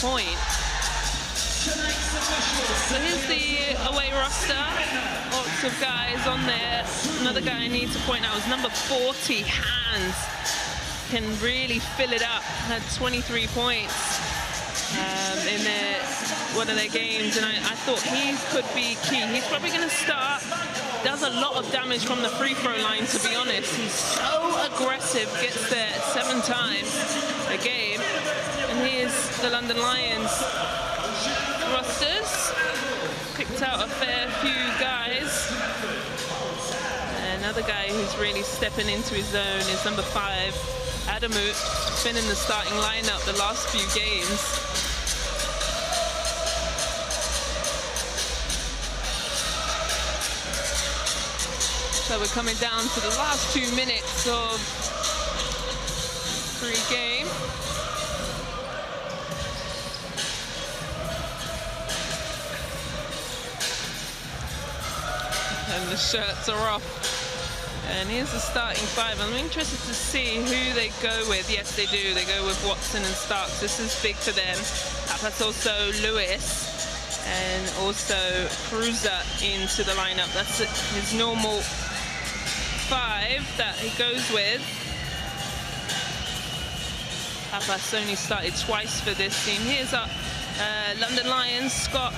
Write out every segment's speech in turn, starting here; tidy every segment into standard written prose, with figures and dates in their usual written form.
point. So here's the away roster. Lots of guys on there. Another guy I need to point out is number 40, Hans. Can really fill it up. Had 23 points in one of their games, and I thought he could be key. He's probably going to start. Does a lot of damage from the free throw line, to be honest. He's so aggressive, gets there 7 times a game. And here's the London Lions rosters. Picked out a fair few guys. Another guy who's really stepping into his zone is number 5, Adamu. Been in the starting lineup the last few games. So we're coming down to the last 2 minutes of pre-game. And the shirts are off. And here's the starting 5. I'm interested to see who they go with. Yes, they do. They go with Watson and Starks. This is big for them. That's also Lewis and also Cruiser into the lineup. That's his normal 5 that he goes with. Papas only started twice for this team. Here's our London Lions. Scott,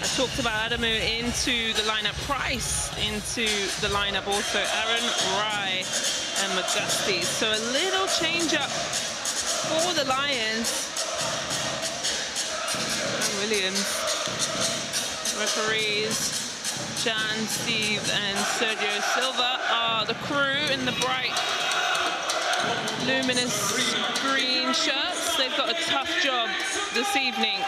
I talked about Adamu into the lineup. Price into the lineup also. Aaron, Rye, and McGusty. So a little change up for the Lions. Williams. Referees, Jan, Steve, and Sergio Silva are the crew in the bright, luminous green shirts. They've got a tough job this evening.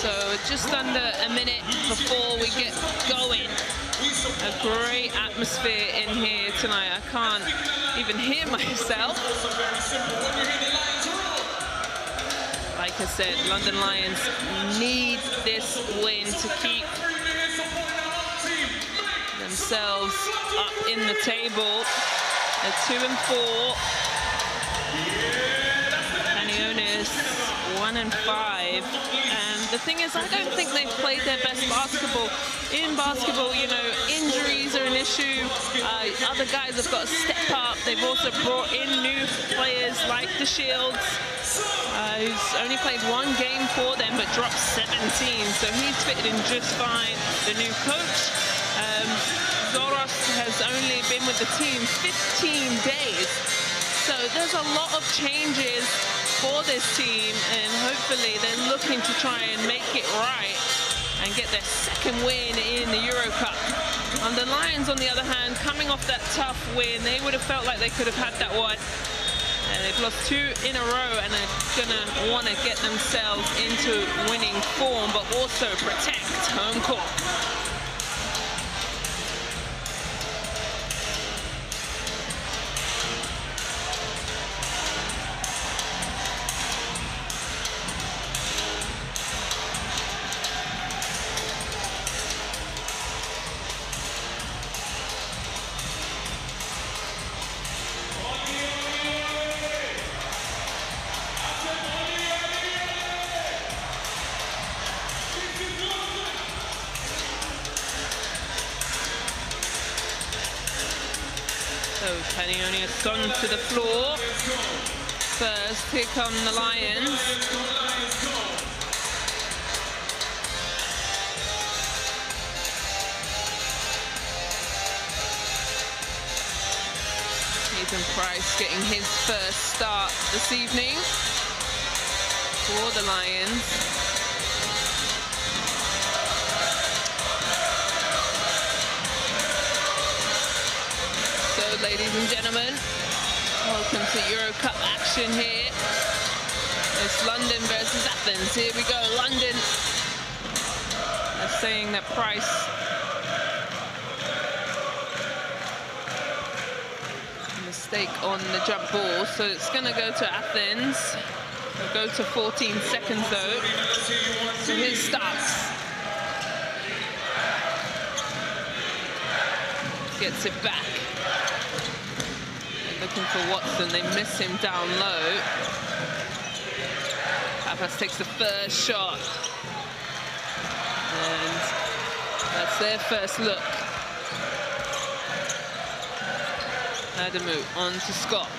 So just under a minute before we get going. A great atmosphere in here tonight. I can't even hear myself. Like I said, London Lions need this win to keep themselves up in the table. They're 2 and 4. Panionios 1 and 5. And the thing is, I don't think they've played their best basketball. In basketball, you know, injuries are an issue. Other guys have got to step up. They've also brought in new players like the Shields, who's only played 1 game for them but dropped 17. So he's fitted in just fine. The new coach, Zoros, has only been with the team 15 days. So there's a lot of changes for this team, and hopefully they're looking to try and make it right and get their 2nd win in the EuroCup. And the Lions, on the other hand, coming off that tough win, they would have felt like they could have had that one. And they've lost 2 in a row and are gonna want to get themselves into winning form, but also protect home court. Panionios gone to the floor. First, here come the Lions. Ethan Price getting his first start this evening for the Lions. Ladies and gentlemen, welcome to EuroCup action here. It's London versus Athens. Here we go, London. They're saying that Price mistake on the jump ball, so it's going to go to Athens. It'll go to 14 seconds though. So here's Starks. Gets it back. Looking for Watson, they miss him down low. Papas takes the first shot. And that's their first look. Adamu on to Scott.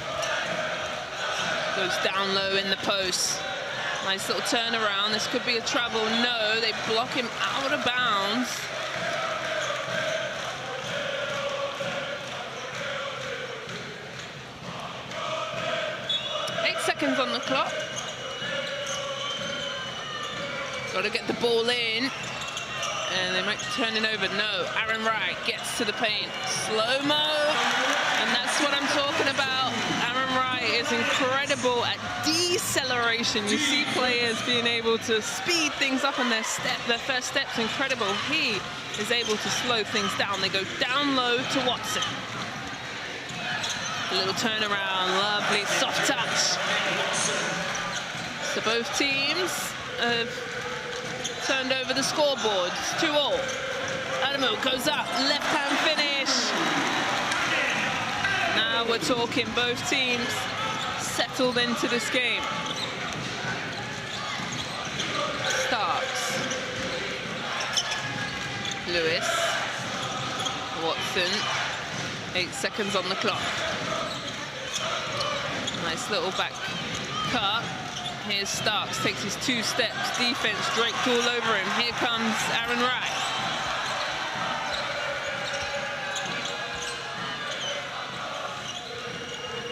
Goes down low in the post. Nice little turnaround. This could be a travel. No, they block him out of bounds. Seconds on the clock. Got to get the ball in. And they might be turning over. No, Aaron Wright gets to the paint. Slow-mo. And that's what I'm talking about. Aaron Wright is incredible at deceleration. You see players being able to speed things up on their first step's incredible. He is able to slow things down. They go down low to Watson. A little turnaround, lovely, soft touch. So both teams have turned over the scoreboard. It's 2-all. Adamu goes up, left-hand finish. Now we're talking, both teams settled into this game. Starks. Lewis. Watson. 8 seconds on the clock. Nice little back cut. Here's Starks, takes his 2 steps. Defense draped all over him. Here comes Aaron Wright.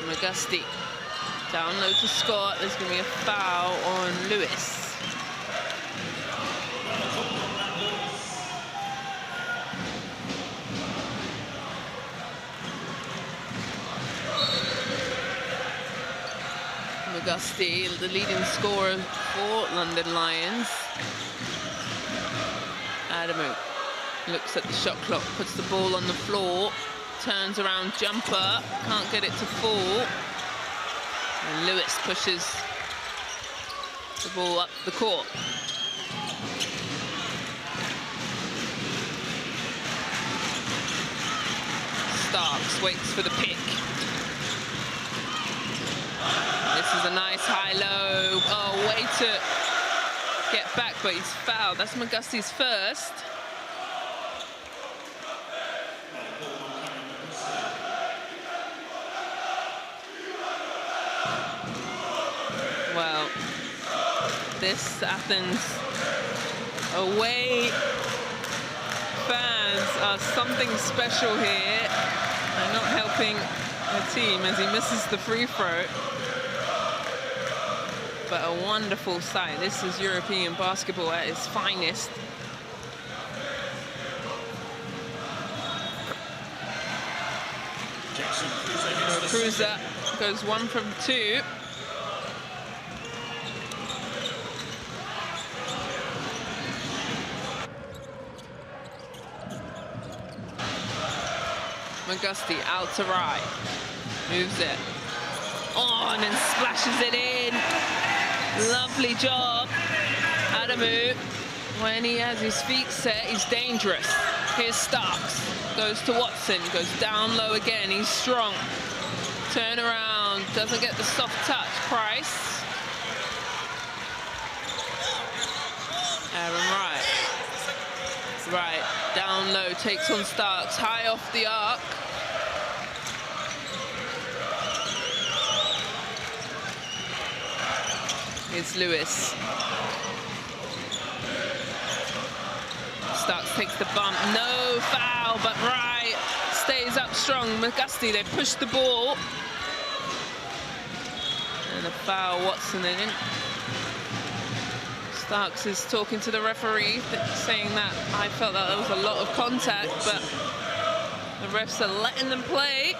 McGusty. Down low to Scott. There's going to be a foul on Lewis. McGusty, the leading scorer for London Lions. Adamu looks at the shot clock, puts the ball on the floor, turns around, jumper, can't get it to fall. And Lewis pushes the ball up the court. Starks waits for the pick. This is a nice high-low. Oh, way to get back, but he's fouled. That's McGusty's first. Well, this Athens away fans are something special here. They're not helping the team as he misses the free throw. But a wonderful sight. This is European basketball at its finest. Cruiser goes 1 from 2. McGusty out to Wright. Moves it on and splashes it in. Lovely job. Adamu, when he has his feet set, he's dangerous. Here's Starks. Goes to Watson. Goes down low again. He's strong. Turn around. Doesn't get the soft touch. Price. Aaron Wright. Wright. Down low. Takes on Starks. High off the arc. It's Lewis. Starks takes the bump. No foul, but Wright stays up strong. McGusty, they push the ball. And a foul, Watson in it. Starks is talking to the referee, saying that I felt that there was a lot of contact, but the refs are letting them play.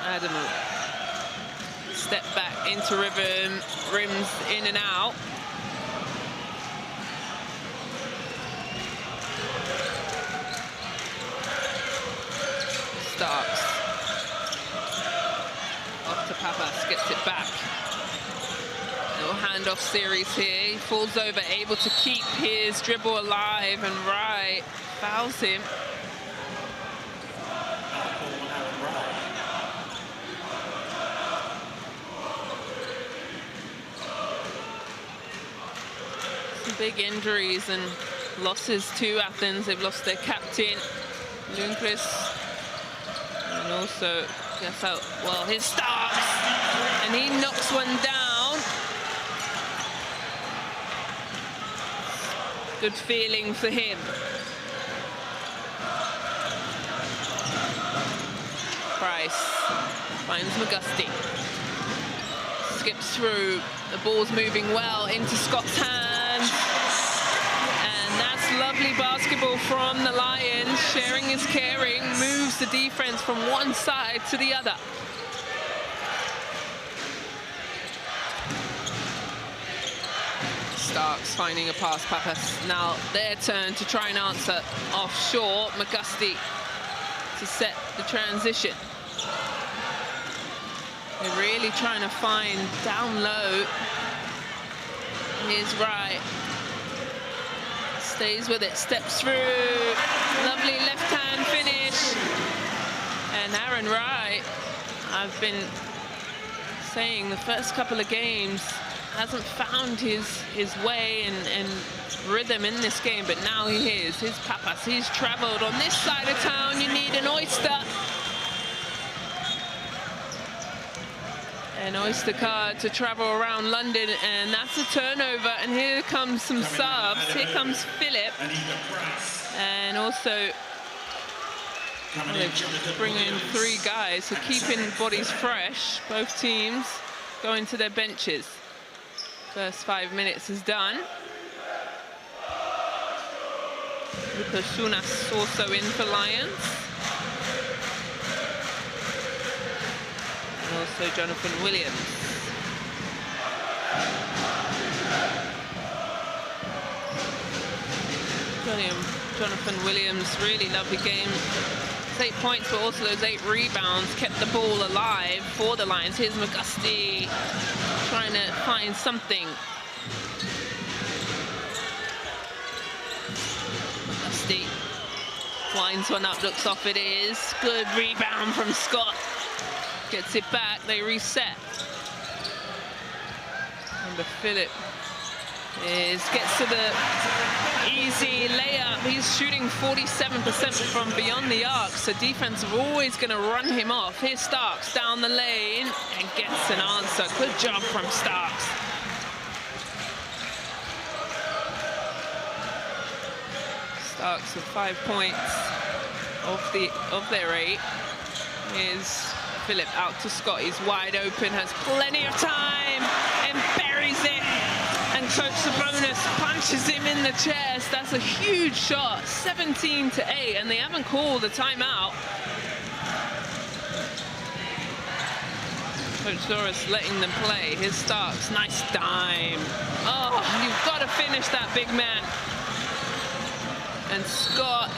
Adamu. Step back into rhythm, rims in and out. Starks. Off to Papas, gets it back. Little hand handoff series here. He falls over, able to keep his dribble alive, and Wright fouls him. Some big injuries and losses to Athens. They've lost their captain, Lundqvist, and also, guess out, well, his Starks, and he knocks one down. Good feeling for him. Price finds McGusty. Skips through. The ball's moving well into Scott's hands. And that's lovely basketball from the Lions. Sharing is caring. Moves the defense from one side to the other. Starks finding a pass. Pappas now their turn to try and answer offshore. McGusty to set the transition. They're really trying to find down low. Here's Wright. Stays with it, steps through. Lovely left-hand finish. And Aaron Wright, I've been saying the first couple of games, hasn't found his way and rhythm in this game, but now he is. His Pappas, he's traveled on this side of town. You need an oyster. An Oyster card to travel around London, and that's a turnover. And here comes some subs. Here comes Philip, and also they bring in 3 guys, so keeping bodies fresh. Both teams going to their benches. First 5 minutes is done. Lukasunas also in for Lions. And also Jonathan Williams. Jonathan Williams, really lovely game. 8 points, but also those 8 rebounds kept the ball alive for the Lions. Here's McGusty trying to find something. McGusty winds one up, looks off, it is. Good rebound from Scott. Gets it back, they reset. Number Philip gets to the easy layup. He's shooting 47% from beyond the arc, so defense are always going to run him off. Here's Starks down the lane and gets an answer. Good job from Starks. Starks with 5 points of their 8. Here's Philip out to Scott. He's wide open, has plenty of time, and buries it. And Coach Sabonis punches him in the chest. That's a huge shot, 17-8, and they haven't called a timeout. Coach Doris letting them play. Here's Starks, nice dime. Oh, you've got to finish that, big man. And Scott,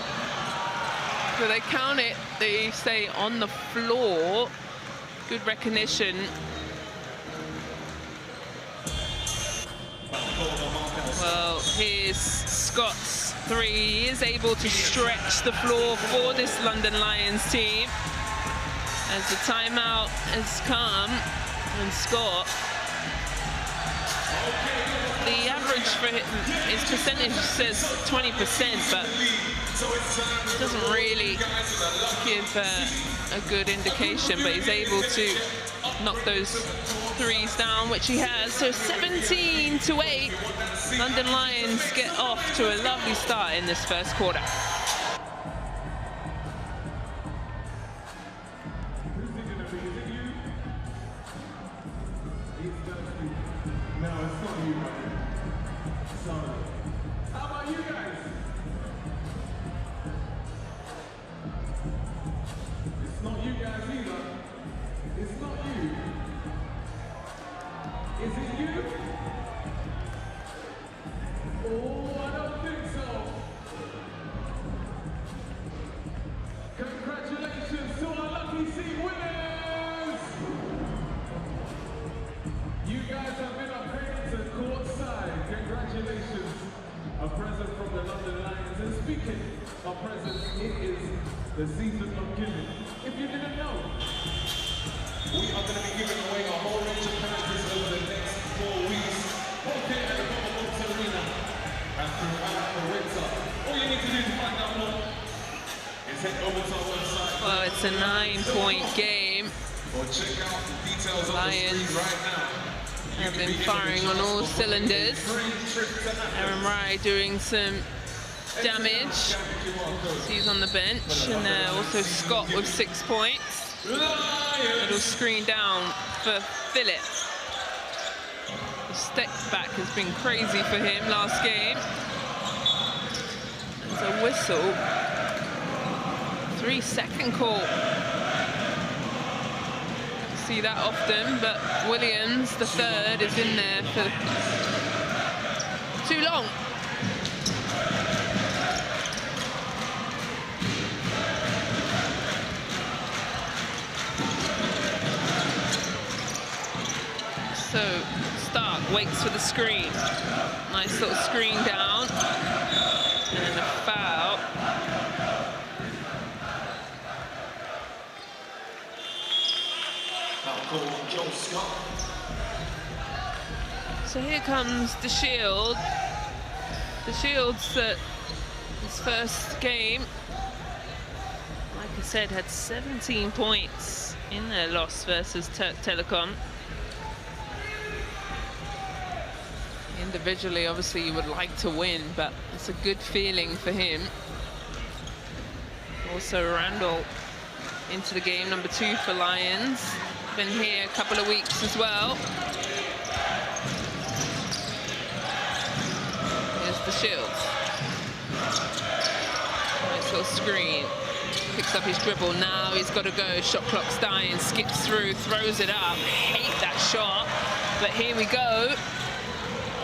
so they count it, they say on the floor. Good recognition. Well, here's Scott's 3. He is able to stretch the floor for this London Lions team. As the timeout has come, and Scott, the average for him, his percentage says 20%, but doesn't really give a good indication, but he's able to knock those 3s down, which he has. So 17-8, London Lions get off to a lovely start in this first quarter. A present from the London Lions. And speaking of presents, it is the season of giving. If you didn't know, we are going to be giving away a whole range of prizes over the next 4 weeks. Okay, at the Box Arena and throughout the winter. All you need to do to find out more is head over to our website. Well, it's a 9-point game. Or check out the details on Lions the screen right now. Have been firing on all cylinders. Aaron Rye doing some damage. He's on the bench, and also Scott with 6 points. Little screen down for Philip. The step back has been crazy for him last game. There's a whistle. 3-second call. See that often, but Williams, the third, is in there for too long. So Stark waits for the screen. Nice little screen down. And a foul. So here comes the Shield. The Shield's his first game, like I said, had 17 points in their loss versus Turk Telecom. Individually, obviously, you would like to win, but it's a good feeling for him. Also, Randall into the game, number 2 for Lions. Been here a couple of weeks as well. Here's the Shield. Nice little screen. Picks up his dribble. Now he's got to go. Shot clock's dying. Skips through, throws it up. Hate that shot. But here we go.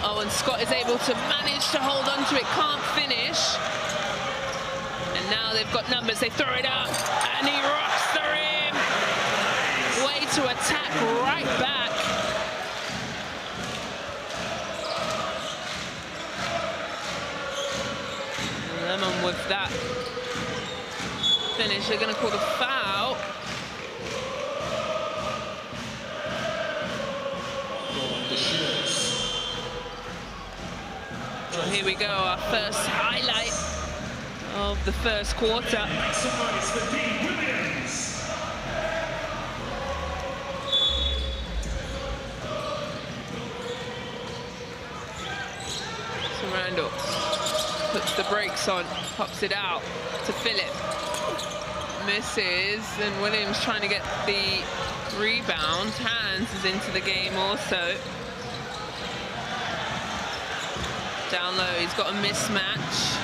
Oh, and Scott is able to manage to hold on to it. Can't finish. And now they've got numbers. They throw it up. And he rocks the rim. Way to attack right back. Lemon with that finish. They're going to call the foul. Well, here we go, our first highlight of the first quarter. Randall puts the brakes on, pops it out to Philip. Misses, and Williams trying to get the rebound. Hands is into the game also. Down low, he's got a mismatch.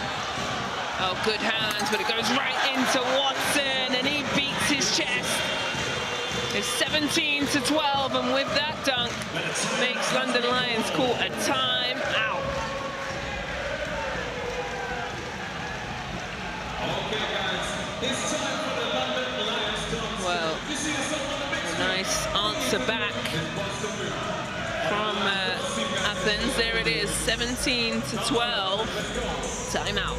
Oh, good hands, but it goes right into Watson, and he beats his chest. It's 17-12, and with that dunk, makes London Lions call a timeout. Well, a nice answer back from Athens. There it is, 17-12. Timeout.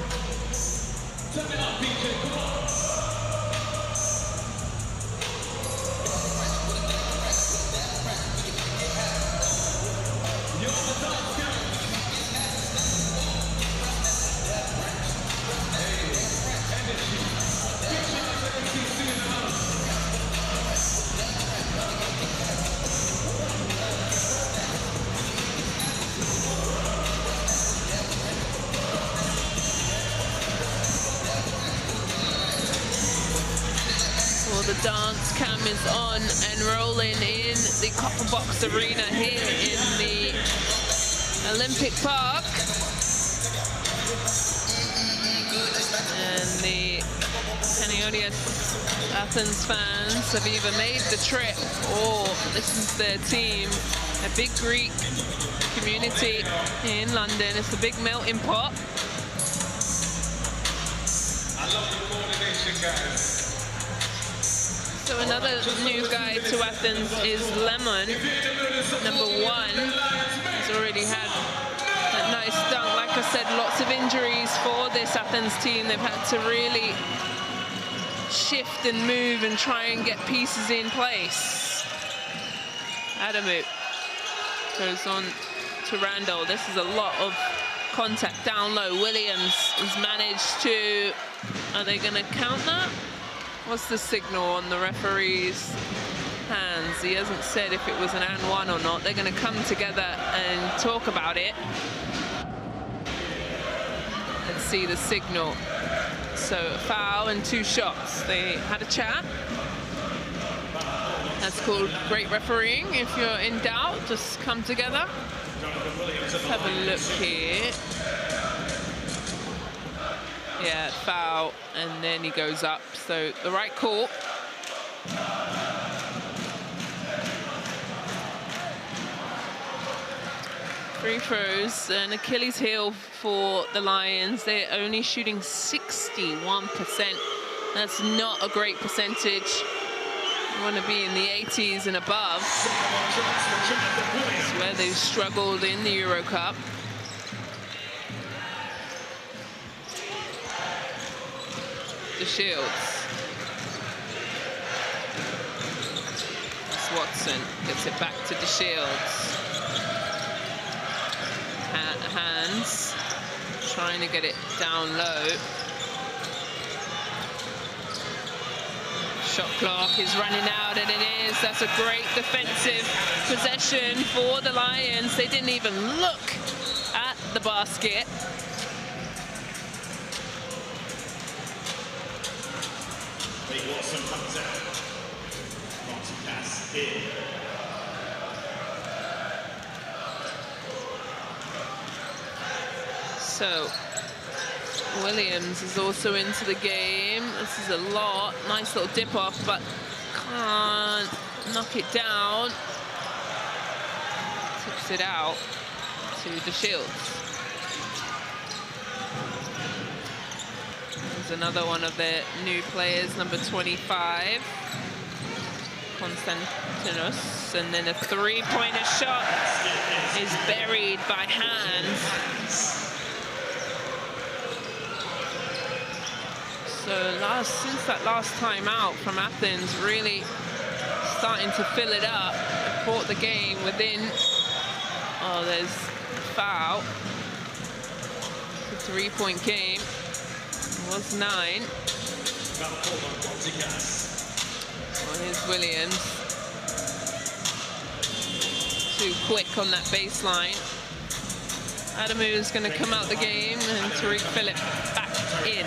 The dance cam is on and rolling in the Copper Box Arena here in the Olympic Park. And the Panionios Athens fans have either made the trip or listened to their team. A big Greek community in London. It's a big melting pot. I love the coordination, guys. So another new guy to Athens is Lemon, number 1. He's already had that nice dunk. Like I said, lots of injuries for this Athens team. They've had to really shift and move and try and get pieces in place. Adamu goes on to Randall. This is a lot of contact down low. Williams has managed to... Are they going to count that? What's the signal on the referee's hands? He hasn't said if it was an and one or not. They're going to come together and talk about it and see the signal. So a foul and 2 shots. They had a chat. That's called great refereeing. If you're in doubt, just come together. Let's have a look here. Yeah, foul, and then he goes up. So the right call. Free throws, an Achilles heel for the Lions. They're only shooting 61%. That's not a great percentage. You want to be in the 80s and above. That's where they've struggled in the EuroCup. The Shields. Watson gets it back to the Shields. Hands trying to get it down low. Shot clock is running out, and it is. That's a great defensive possession for the Lions. They didn't even look at the basket. Watson comes out. Pass in. So Williams is also into the game. This is a lot. Nice little dip off, but can't knock it down. Tips it out to the Shields. There's another one of their new players, number 25. Konstantinos, and then a three-pointer shot is buried by hand. So since that last time out from Athens, really starting to fill it up, brought the game within. Oh, there's foul. It's a three-point game. It was 9. Oh, here's Williams. Too quick on that baseline. Adamu is going to come out the game, and Tariq Phillip back in.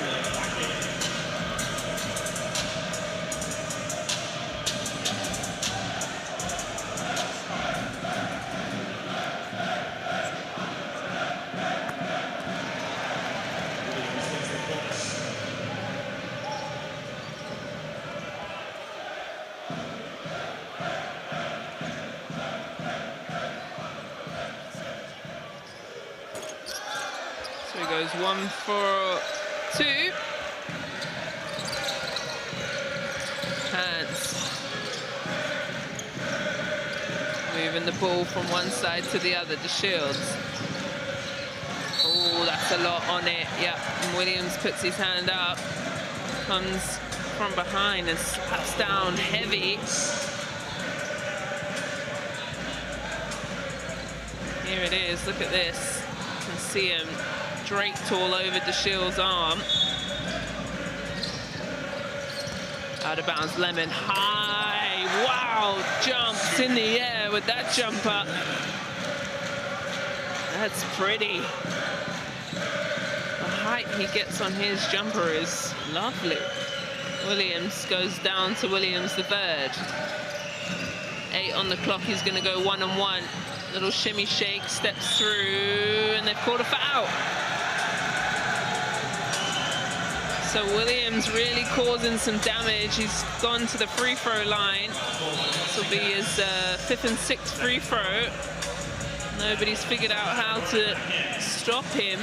So he goes 1 for 2. Hands. Moving the ball from one side to the other, the Shields. Oh, that's a lot on it. Yep, and Williams puts his hand up. Comes from behind and slaps down heavy. Here it is, look at this. You can see him draped all over the Shields' arm. Out of bounds, Lemon, high, wow, jumps in the air with that jumper. That's pretty. The height he gets on his jumper is lovely. Williams goes down to Williams the third. 8 on the clock, he's gonna go 1-on-1. Little shimmy shake, steps through, and they've called a foul. So Williams really causing some damage. He's gone to the free throw line. This will be his 5th and 6th free throw. Nobody's figured out how to stop him.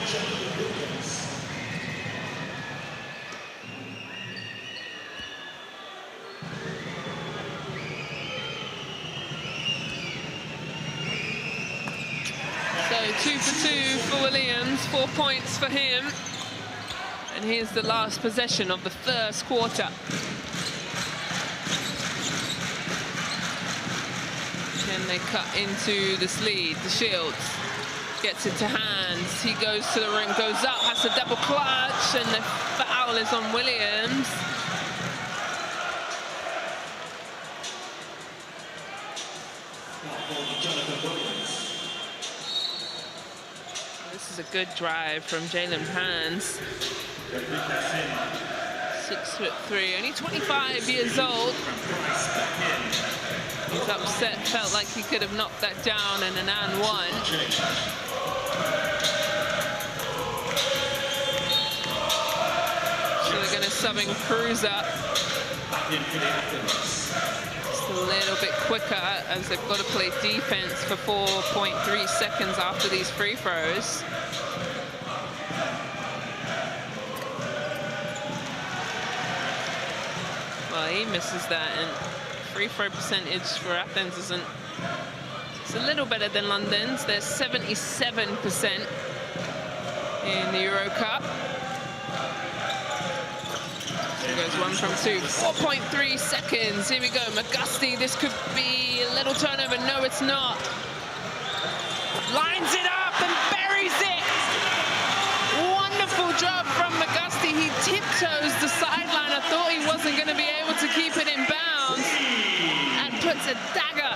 So 2 for 2 for Williams, 4 points for him. And here's the last possession of the first quarter. Can they cut into this lead? The Shields gets it to Hands. He goes to the ring, goes up, has a double clutch, and the foul is on Williams. This is a good drive from Jalen Hands. 6'3", only 25 years old. He's upset, felt like he could have knocked that down in an and one. So they're going to sub in Cruiser. Just a little bit quicker as they've got to play defense for 4.3 seconds after these free throws. Well, he misses that, and free throw percentage for Athens isn't. It's a little better than London's. They're 77% in the EuroCup. There goes 1 from 2. 4.3 seconds. Here we go. McGusty. This could be a little turnover. No, it's not. Lines it up and buries it. Wonderful job from McGusty. He tiptoes the sideline. I thought he wasn't going to be able to keep it in bounds. And puts a dagger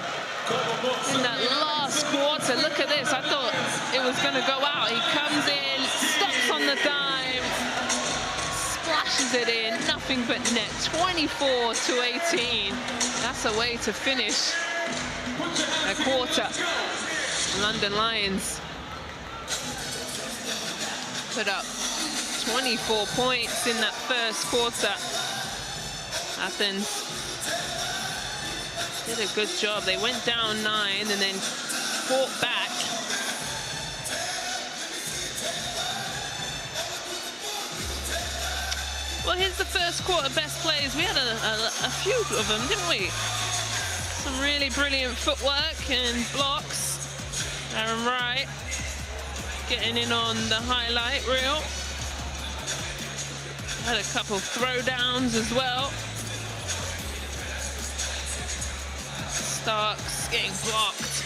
in that last quarter. Look at this. I thought it was going to go out. He comes in, stops on the dime, splashes it in. Nothing but net. 24-18. That's a way to finish a quarter. London Lions put up 24 points in that first quarter. Athens did a good job. They went down 9 and then fought back. Well, here's the first quarter best plays. We had a few of them, didn't we? Some really brilliant footwork and blocks. Aaron Wright getting in on the highlight reel. Had a couple throwdowns as well. Starks getting blocked.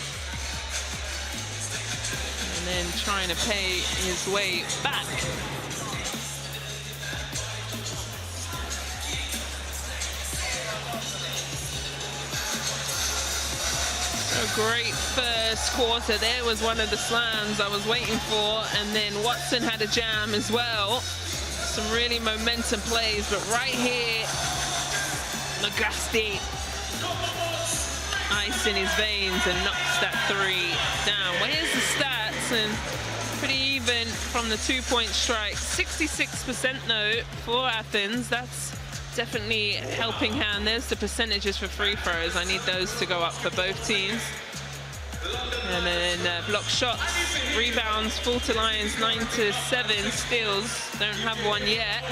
And then trying to pay his way back. A great first quarter. There was one of the slams I was waiting for, and then Watson had a jam as well. Some really momentum plays, but right here, McGusty, ice in his veins and knocks that 3 down. Well, here's the stats, and pretty even from the 2-point strike. 66% though for Athens. That's definitely helping hand. There's the percentages for free throws. I need those to go up for both teams. And then block shots, rebounds, fall to Lions 9-7, steals, don't have one yet.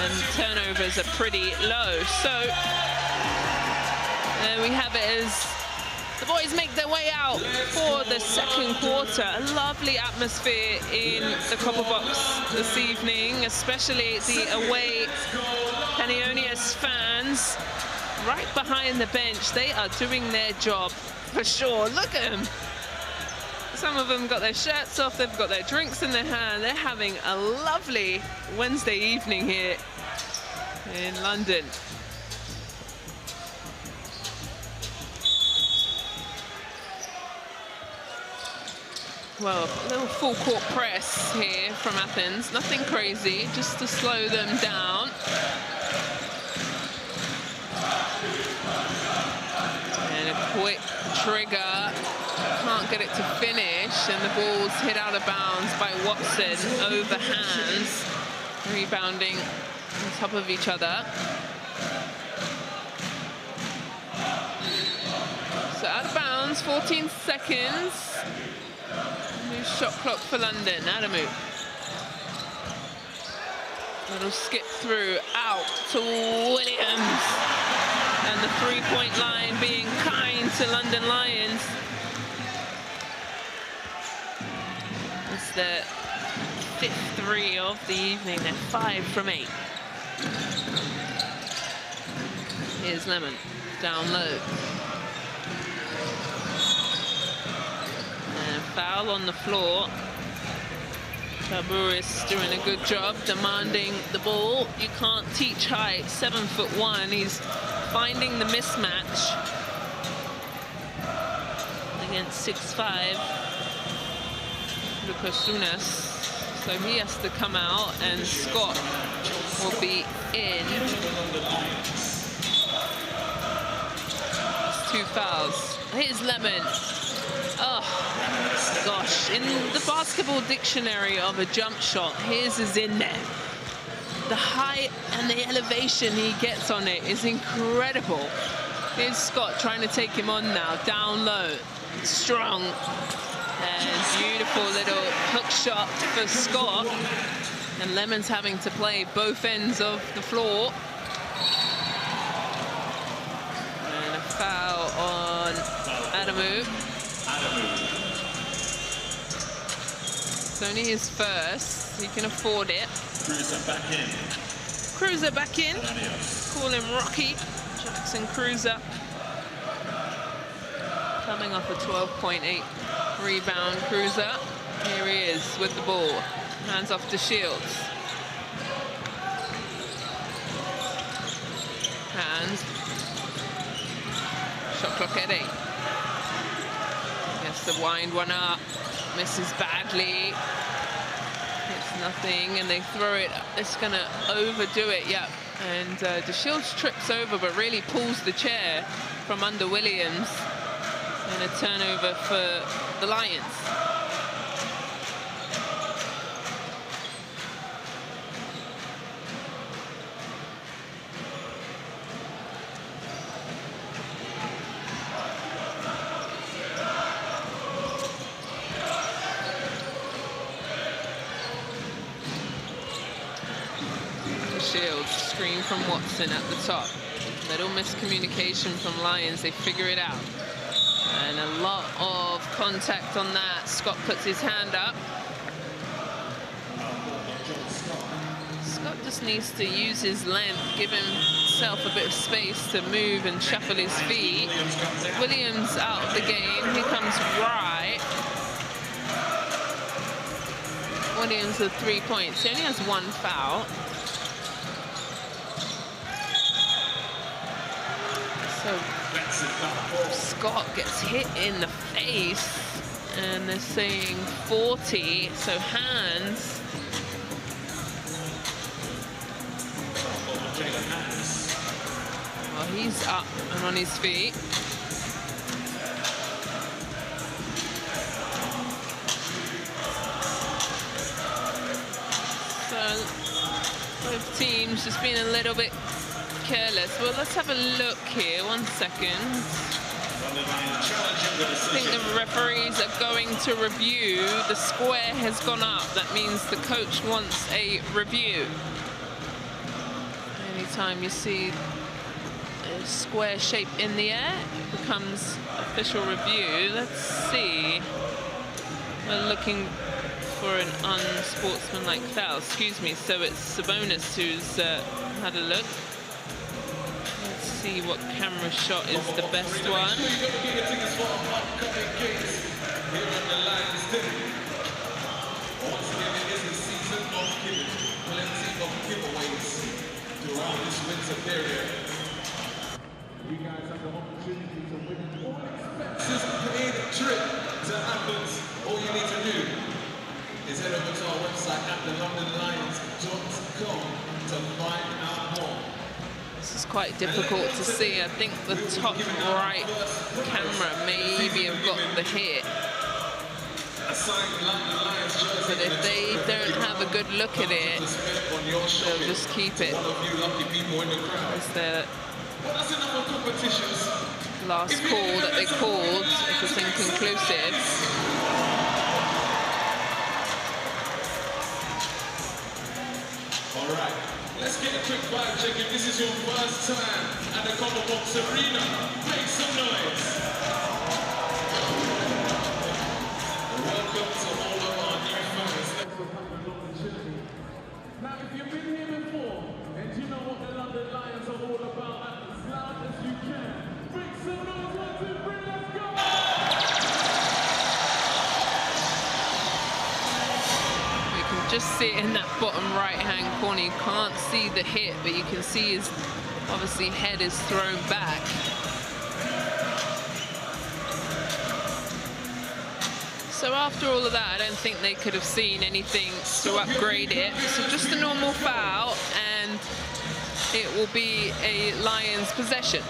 And turnovers are pretty low. So there we have it as the boys make their way out for the second quarter. A lovely atmosphere in the Copper Box this evening, especially the away Panionios fans right behind the bench. They are doing their job for sure. Look at them. Some of them got their shirts off, they've got their drinks in their hand. They're having a lovely Wednesday evening here in London. Well, a little full court press here from Athens. Nothing crazy, just to slow them down. And a quick trigger. Can't get it to finish, and the ball's hit out of bounds by Watson over Hands. Rebounding on top of each other. So out of bounds, 14 seconds. New shot clock for London. Adamu. Little skip through, out to Williams. And the three-point line being kind to London Lions. It's their 5th three of the evening. They're 5 from 8. Here's Lemon, down low. And a foul on the floor. Taburis doing a good job demanding the ball. You can't teach height. 7'1". He's finding the mismatch against 6'5". Lucas Unas. So he has to come out, and Scott will be in. It's 2 fouls. Here's Lemon. Oh, gosh. In the basketball dictionary of a jump shot, his is in there. The height and the elevation he gets on it is incredible. Here's Scott trying to take him on now, down low, strong. And beautiful little hook shot for Scott. And Lemon's having to play both ends of the floor. And a foul on Adamu. It's only his first. He can afford it. Cruiser back in. Cruiser back in. Panionios. Call him Rocky. Jackson Cruiser. Coming off a 12.8 rebound. Cruiser. Here he is with the ball. Hands off to Shields. Hands. Shot clock at 8. Has to wind one up. Misses badly. It's nothing, and they throw it. It's gonna overdo it, yep. And DeShields trips over, but really pulls the chair from under Williams. And a turnover for the Lions. Shields, screen from Watson at the top. Little miscommunication from Lions, they figure it out. And a lot of contact on that. Scott puts his hand up. Scott just needs to use his length, give himself a bit of space to move and shuffle his feet. Williams out of the game, here comes Wright. Williams with 3 points, he only has 1 foul. So Scott gets hit in the face, and they're saying 40, so hands. Well, he's up and on his feet. So both teams just being a little bit careless. Well, let's have a look here. 1 second. I think the referees are going to review. The square has gone up. That means the coach wants a review. Anytime you see a square shape in the air, it becomes official review. Let's see. We're looking for an unsportsmanlike foul. Excuse me. So it's Sabonis who's had a look. See what camera shot is the best one. You guys have the opportunity to win all expenses paid trip to Athens. All you need to do is head over to our website at thelondonlions.com to find out more. This is quite difficult to see. I think the top right camera maybe have got the hit. But if they don't have a good look at it, they'll just keep it. It's the last call that they called, if it's inconclusive. Alright, let's get a quick vibe check. If this is your first time at the Copper Box Arena, make some noise. Welcome to all of our new fans. Thanks for having an opportunity. Now, if you've been here before, and you know what the London Lions are all about, as loud as you can, make some noise. 1, 2, 3, let's go! Just see it in that bottom right-hand corner. You can't see the hit, but you can see his, obviously, head is thrown back. So after all of that, I don't think they could have seen anything to upgrade it. So just a normal foul, and it will be a Lions possession.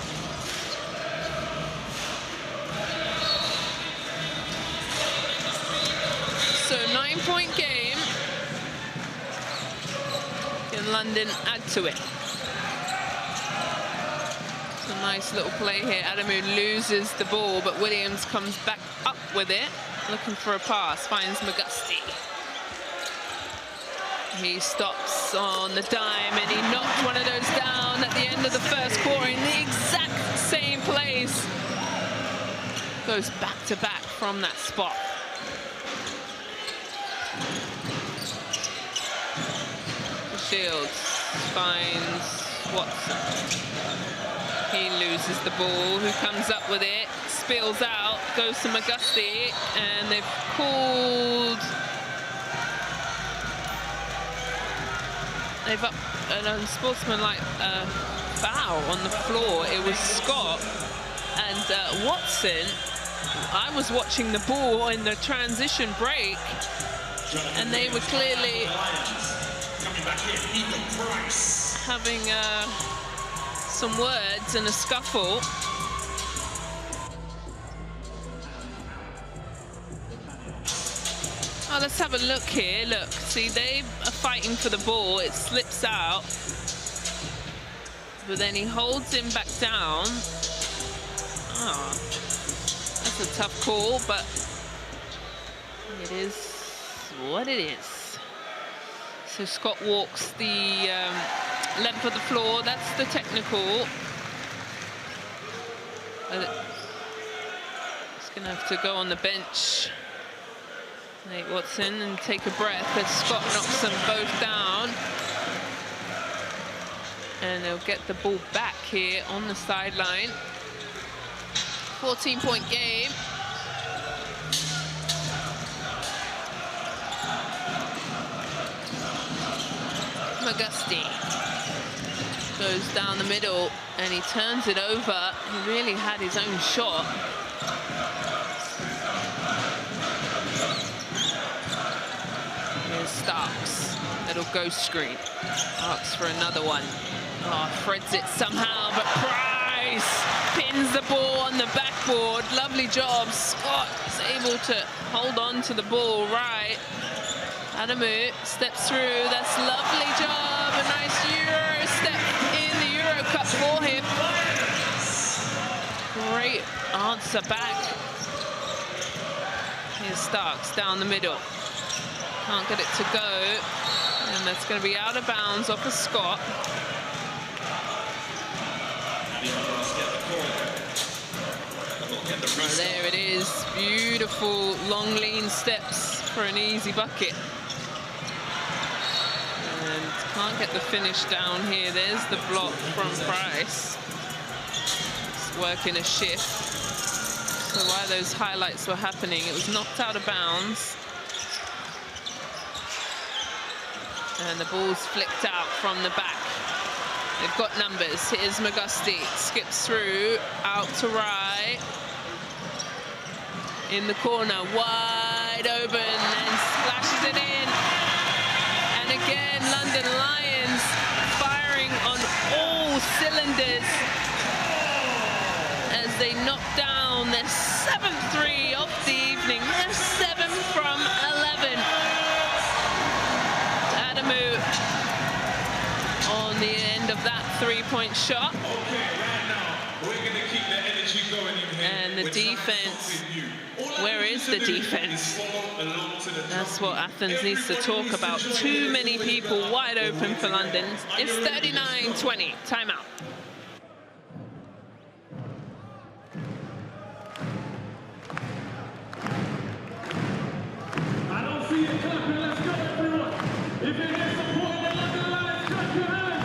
So 9-point game. London add to it. It's a nice little play here. Adamu loses the ball, but Williams comes back up with it, looking for a pass, finds McGusty. He stops on the dime, and he knocked one of those down at the end of the first quarter in the exact same place. Goes back to back from that spot. Shields finds Watson. He loses the ball. Who comes up with it? Spills out. Goes to McGusty, and they've called. They've up an unsportsmanlike foul on the floor. It was Scott and Watson. I was watching the ball in the transition break, and they were clearly having some words and a scuffle. Oh, let's have a look here. Look, see, they are fighting for the ball. It slips out, but then he holds him back down. Oh, that's a tough call, but it is what it is. So Scott walks the length of the floor. That's the technical. He's going to have to go on the bench, Nate Watson, and take a breath as Scott knocks them both down. And they'll get the ball back here on the sideline. 14-point game. McGusty goes down the middle, and he turns it over. He really had his own shot. Here's Starks. Little ghost screen. Starks for another one. Oh, threads it somehow, but Price pins the ball on the backboard. Lovely job. Scott is able to hold on to the ball right. Adamu steps through. That's a lovely job. A nice Euro step in the EuroCup for him. Great answer back. Here's Starks down the middle. Can't get it to go. And that's going to be out of bounds off of Scott. Oh, there it is. Beautiful long lean steps for an easy bucket. And can't get the finish down here. There's the block from Price. It's working a shift. So while those highlights were happening, it was knocked out of bounds. And the ball's flicked out from the back. They've got numbers. Here's McGusty. Skips through, out to right. In the corner, wide open, and splashes it in. And again, London Lions firing on all cylinders as they knock down their 7th three of the evening. They're 7 from 11. Adamu on the end of that three-point shot. Okay, right now, we're going to keep the energy going in here. And the defense. Where is the defense? That's what Athens needs to talk about. Too many people wide open for London. It's 39-20. Timeout. I don't see you clapping. Let's go, everyone. If you're here supporting the London Lions, clap your hands.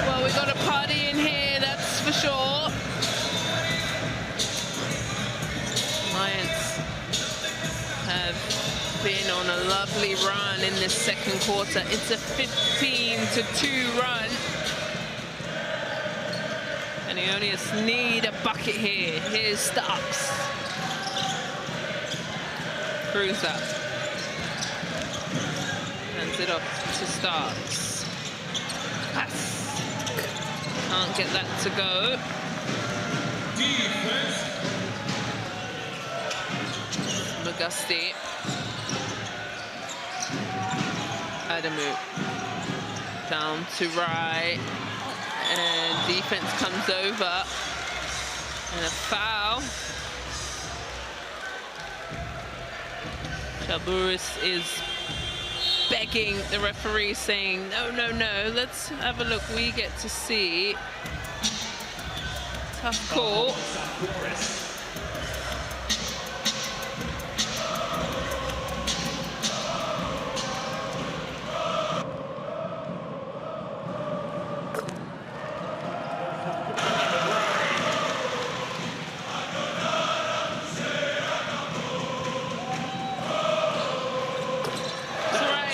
Well, we got a party in here, that's for sure. Lions have been on a lovely run in this second quarter. It's a 15-2 run. Panionios need a bucket here. Here's Starks. Cruiser. Hands it off to Starks. Pass. Can't get that to go. Magusti. Adamu. Down to right. And defense comes over. And a foul. Chaburis is begging the referee, saying, no, no, no, let's have a look. We get to see. Tough call.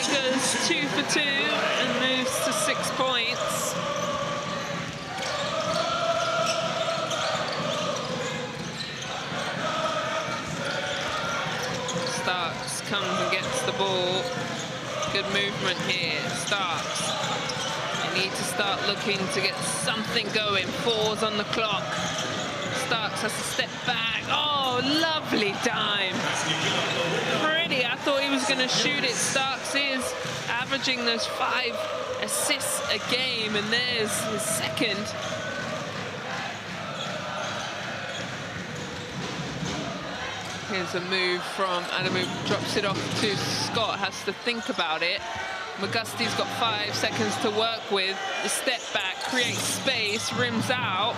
Goes 2 for 2 and moves to 6 points. Starks comes and gets the ball. Good movement here. Starks. They need to start looking to get something going. 4's on the clock. Starks has to step back. Oh, lovely dime. Pretty. I thought he was going to shoot it. Starks is averaging those 5 assists a game, and there's his second. Here's a move from Adamu, drops it off to Scott, has to think about it. Magusti's got 5 seconds to work with. The step back, creates space, rims out.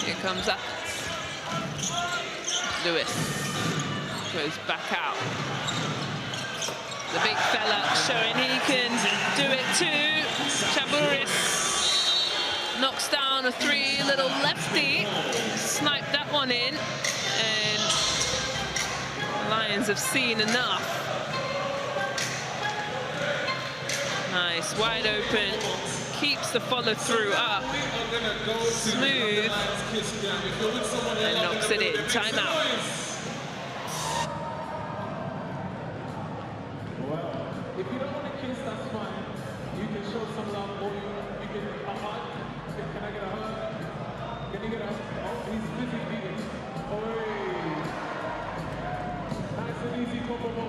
Here comes up. Lewis goes back out. The big fella showing he can do it too. Chaburis knocks down a 3, little lefty. Sniped that one in. And the Lions have seen enough. Nice, wide open. Keeps the follow-through up. Smooth. And knocks it in. Timeout. If you don't want to kiss, that's fine. You can show some love, or you can a hug. Can I get a hug? Can you get a hug? Oh, he's busy beating. Oh, nice and easy, Coco.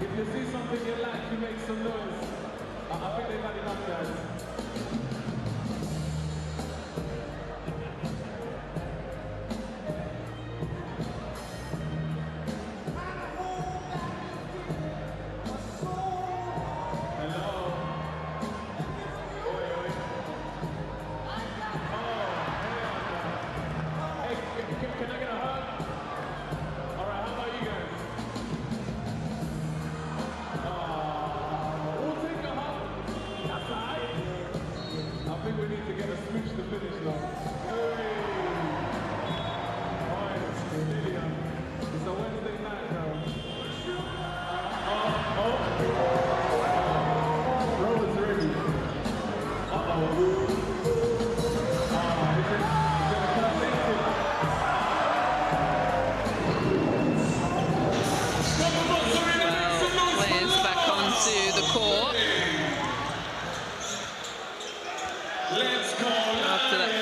If you see something you like, you make some noise. I think they've had enough, guys.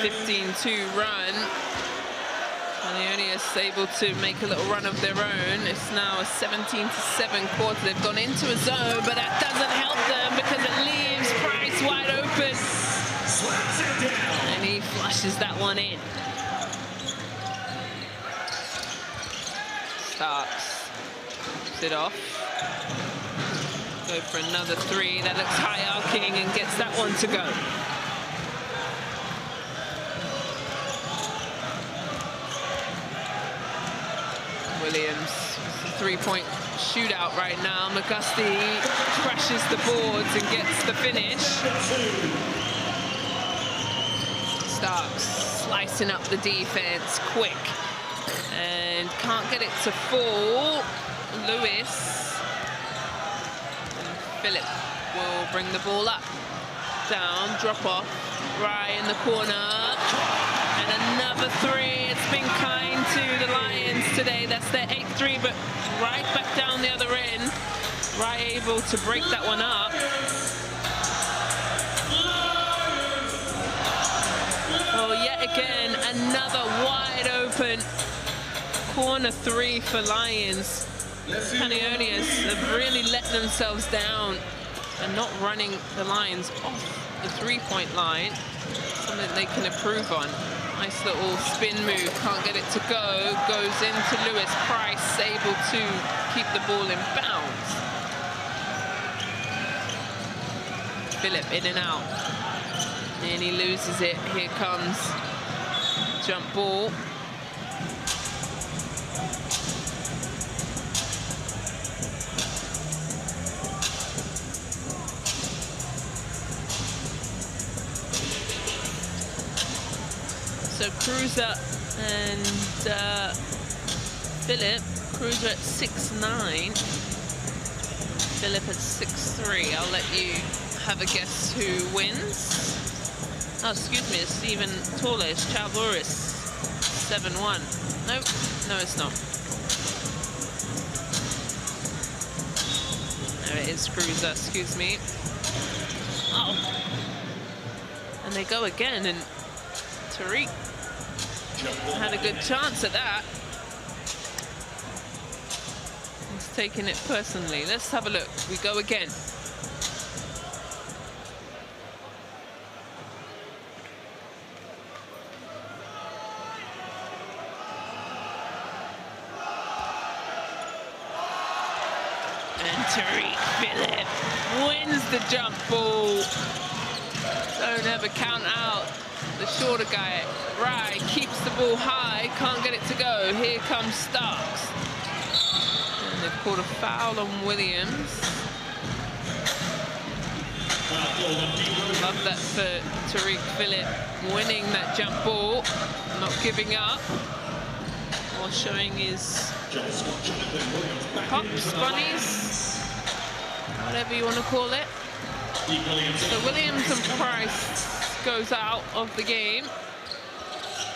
15-2 run. Panionios able to make a little run of their own. It's now a 17-7 quarter. They've gone into a zone, but that doesn't help them because it leaves Price wide open. And he flushes that one in. Starks it off. Go for another three. That looks high arcing and gets that one to go. Williams, three-point shootout right now. McGusty crashes the boards and gets the finish. Starks slicing up the defense quick and can't get it to fall. Lewis and Phillip will bring the ball up. Down, drop off, right in the corner. And another three. It's been kind to the Lions today. That's their 8th three, but right back down the other end. Right able to break that one up. Oh, yet again, another wide open corner three for Lions. Panionios have really let themselves down and not running the Lions off the three-point line. Something they can improve on. Nice little spin move, can't get it to go. Goes into Lewis. Price able to keep the ball in bounds. Phillip in and out. And he loses it. Here comes jump ball. So Cruiser and Phillip. Cruiser at 6'9". Phillip at 6'3". I'll let you have a guess who wins. Oh, excuse me, it's even taller. It's Chalvoris, 7'1". Nope, no, it's not. No, it is Cruiser, excuse me. Oh. And they go again, and Tariq had a good chance at that. He's taking it personally. Let's have a look. We go again. And Tariq Phillip wins the jump ball. Don't ever count out the shorter guy. Right, keeps the ball high, can't get it to go. Here comes Starks. And they've called a foul on Williams. Love that for Tariq Phillip, winning that jump ball, not giving up, or showing his pops, bunnies, whatever you want to call it. So Williams and Price goes out of the game.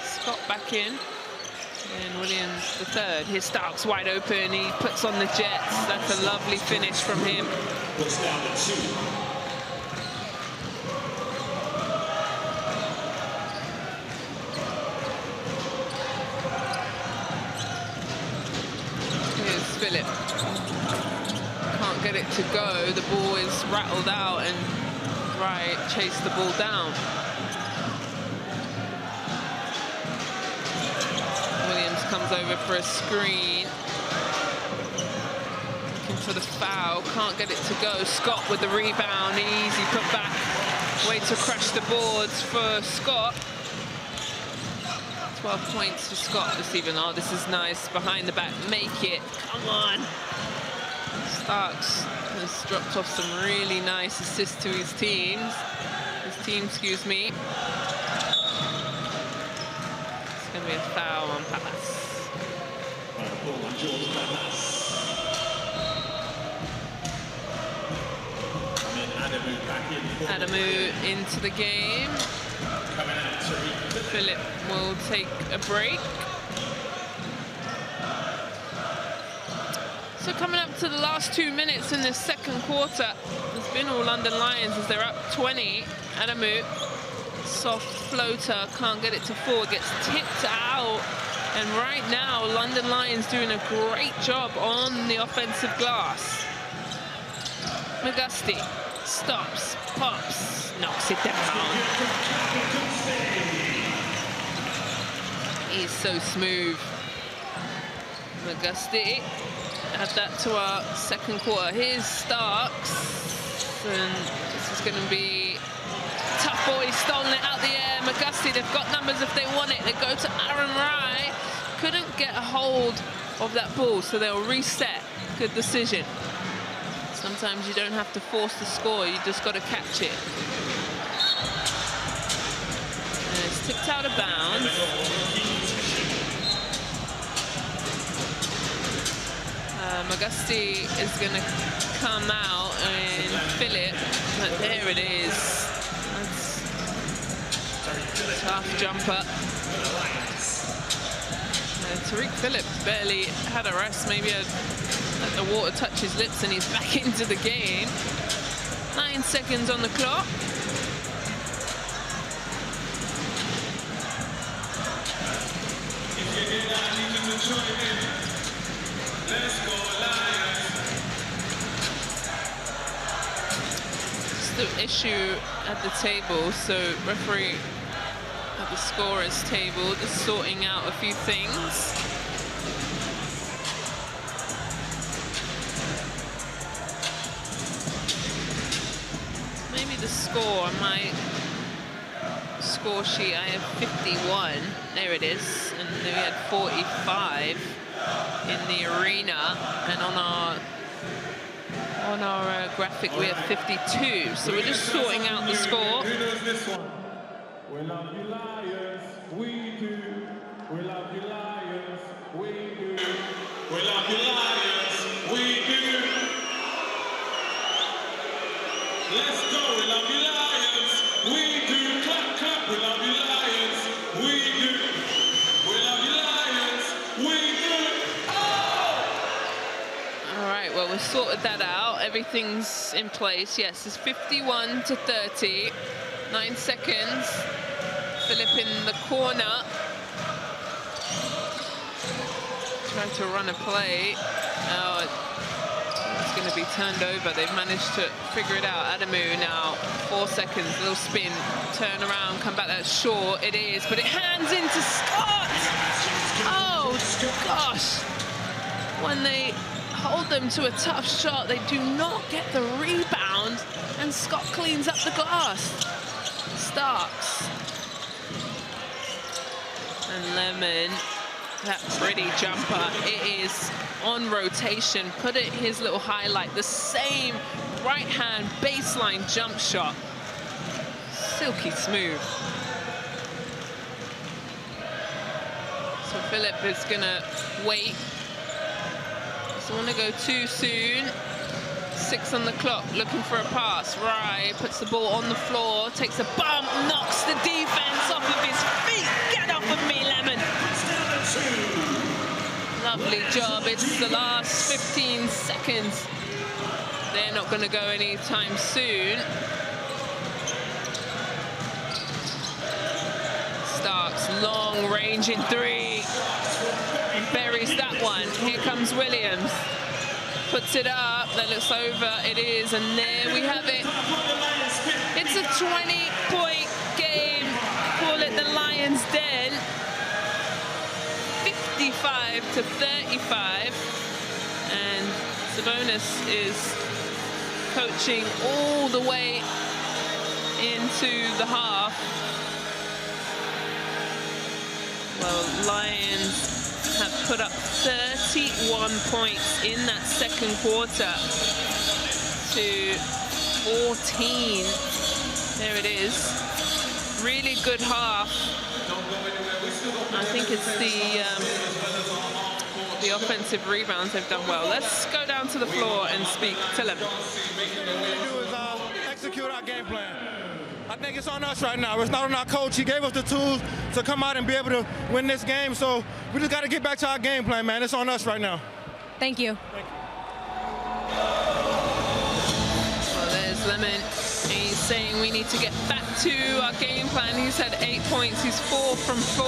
Scott back in. And Williams the third. His Starks wide open. He puts on the Jets. That's a lovely finish from him. Here's Phillip. Can't get it to go. The ball is rattled out and right, chase the ball down. Williams comes over for a screen. Looking for the foul, can't get it to go. Scott with the rebound, easy put back. Way to crash the boards for Scott. 12 points for Scott this evening. Oh, this is nice, behind the back, make it, come on. Starks has dropped off some really nice assists to his team, excuse me. It's going to be a foul on Palace. Adamu into the game. Phillip will take a break. So coming up to the last 2 minutes in this second quarter, it's been all London Lions as they're up 20. Adamu soft floater, can't get it to fall, gets tipped out. And right now, London Lions doing a great job on the offensive glass. Magusti stops, pops, knocks it down. He's so smooth. Magusti, add that to our second quarter. Here's Starks, and this is going to be tough ball. He's stolen it out the air. Magusti, they've got numbers if they want it. They go to Aaron Rye. Couldn't get a hold of that ball, so they'll reset. Good decision. Sometimes you don't have to force the score, you just got to catch it. And it's tipped out of bounds. Magusti is going to come out and fill it, but there it is. That's a tough jumper. Tariq Phillips barely had a rest, maybe let the water touch his lips and he's back into the game. 9 seconds on the clock. Still issue at the table, so referee at the scorer's table just sorting out a few things. Maybe the score on my score sheet, I have 51. There it is. And we had 45 in the arena. And on our graphic, we have 52. So we're just sorting out the score. We love you, Lions. We do. We love you, Lions. We do. We love you, Lions. We do. Let's go. We love you, Lions. We do. Clap, clap. We love you, Lions. We do. We love you, Lions. We do. Oh! All right. Well, we've sorted that out. Everything's in place. Yes, it's 51 to 30. 9 seconds. Philip in the corner. Trying to run a play. Oh, it's going to be turned over. They've managed to figure it out. Adamu now, 4 seconds, little spin, turn around, come back. That's short. It is, but it hands into Scott. Oh, gosh. When they hold them to a tough shot, they do not get the rebound, and Scott cleans up the glass. Starks. And Lemon, that pretty jumper. It is on rotation. Put it his little highlight. The same right-hand baseline jump shot. Silky smooth. So Philip is gonna wait. Doesn't want to go too soon. 6 on the clock, looking for a pass. Rye puts the ball on the floor, takes a bump, knocks the defense off of his feet. Get off of me, Lemon. Lovely job. It's the last 15 seconds. They're not going to go anytime soon. Starks, long range in 3. Buries that one. Here comes Williams. Puts it up, then looks over, it is, and there we have it. It's a 20-point game. Call it the Lions' Den. 55 to 35. And Sabonis is coaching all the way into the half. Well, Lions have put up 31 points in that second quarter to 14. There it is. Really good half. I think it's the offensive rebounds they've done well. Let's go down to the floor and speak to them. What we do is execute our game plan. I think it's on us right now. It's not on our coach. He gave us the tools to come out and be able to win this game. So we just got to get back to our game plan, man. It's on us right now. Thank you. Thank you. Well, there's Lemon. He's saying we need to get back to our game plan. He's had 8 points. He's 4 from 4.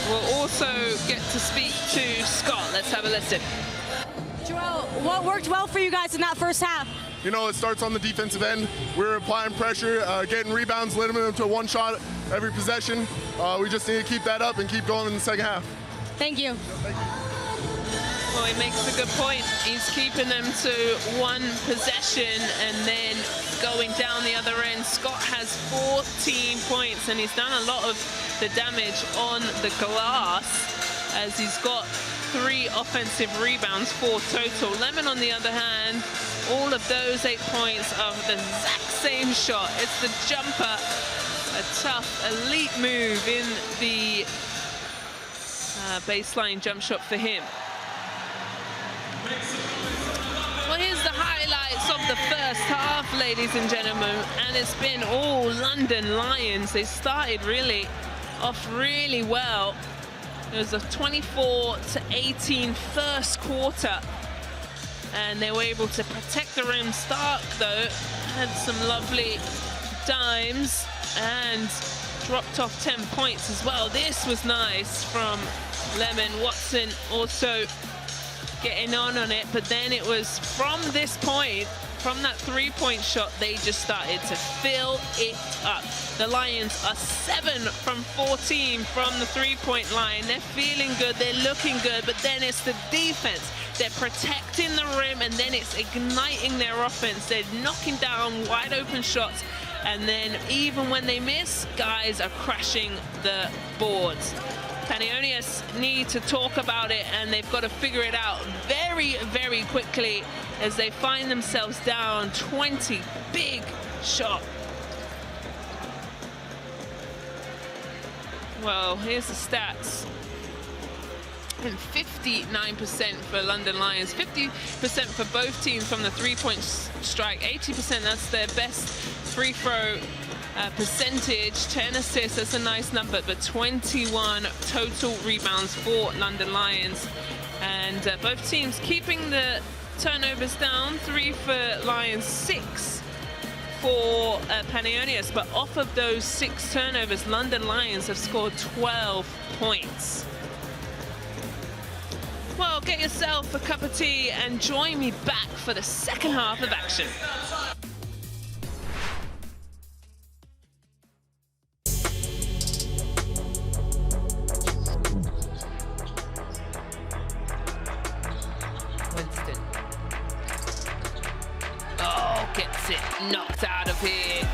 We'll also get to speak to Scott. Let's have a listen. Joel, what worked well for you guys in that first half? You know, it starts on the defensive end. We're applying pressure, getting rebounds, limiting them to one shot every possession. We just need to keep that up and keep going in the second half. Thank you. Well, he makes a good point. He's keeping them to one possession and then going down the other end. Scott has 14 points, and he's done a lot of the damage on the glass, as he's got 3 offensive rebounds, 4 total. Lemon, on the other hand, all of those 8 points are the exact same shot. It's the jumper, a tough, elite move in the baseline jump shot for him. Well, here's the highlights of the first half, ladies and gentlemen, and it's been all London Lions. They started really off really well. It was a 24-18 first quarter, and they were able to protect the rim. Stark, though, had some lovely dimes and dropped off 10 points as well. This was nice from Lemon. Watson also getting on it, but then it was from this point, from that 3-point shot, they just started to fill it up. The Lions are 7 from 14 from the 3-point line. They're feeling good, they're looking good, but then it's the defense. They're protecting the rim, and then it's igniting their offense. They're knocking down wide open shots, and then even when they miss, guys are crashing the boards. Panionios need to talk about it, and they've got to figure it out very, very quickly as they find themselves down 20. Big shot. Well, here's the stats. And 59% for London Lions, 50% for both teams from the 3-point strike, 80%, that's their best free throw percentage. 10 assists, that's a nice number, but 21 total rebounds for London Lions. And both teams keeping the turnovers down, 3 for Lions, 6 for Panionios. But off of those 6 turnovers, London Lions have scored 12 points. Well, get yourself a cup of tea and join me back for the second half of action. Winston. Oh, gets it knocked out of here.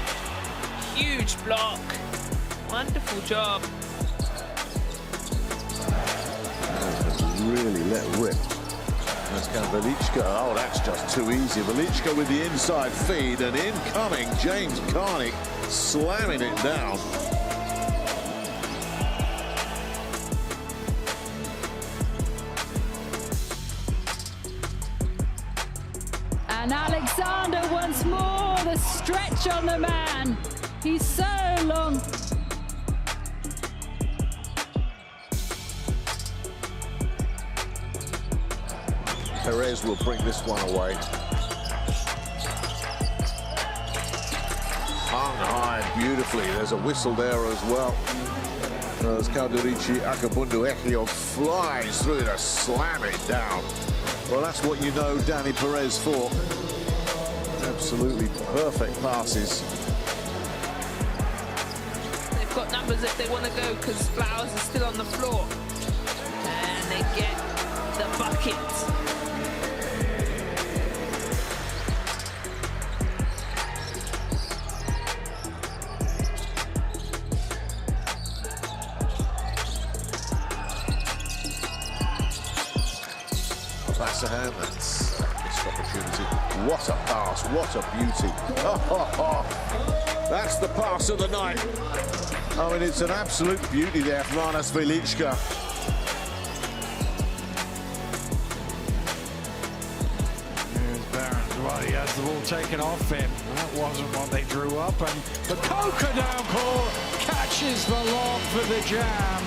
Huge block. Wonderful job. Really let rip. That's got Velichka. Oh, that's just too easy. Velichka with the inside feed, and incoming James Carnick slamming it down. And Alexander once more, the stretch on the man. He's so long. Perez will bring this one away. Hung high beautifully. There's a whistle there as well. As Kalderici Akabundu Echio flies through to slam it down. Well, that's what you know Danny Perez for. Absolutely perfect passes. They've got numbers if they want to go, because Flowers is still on the floor. And they get the bucket. That's a hand, that's a missed opportunity. What a pass, what a beauty. Oh, that's the pass of the night. I mean, it's an absolute beauty there from Arnas Velichka. Here's Barons. Well, he has the ball taken off him. That wasn't what they drew up, and the poker down call catches the lob for the jam.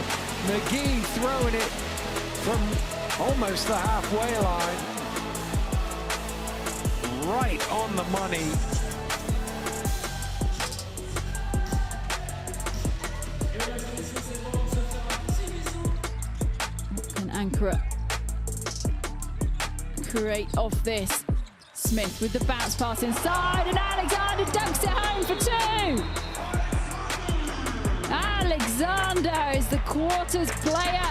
McGee throwing it from almost the halfway line. Right on the money. Ankara create off this. Smith with the bounce pass inside, and Alexander dunks it home for 2. Alexander is the quarters player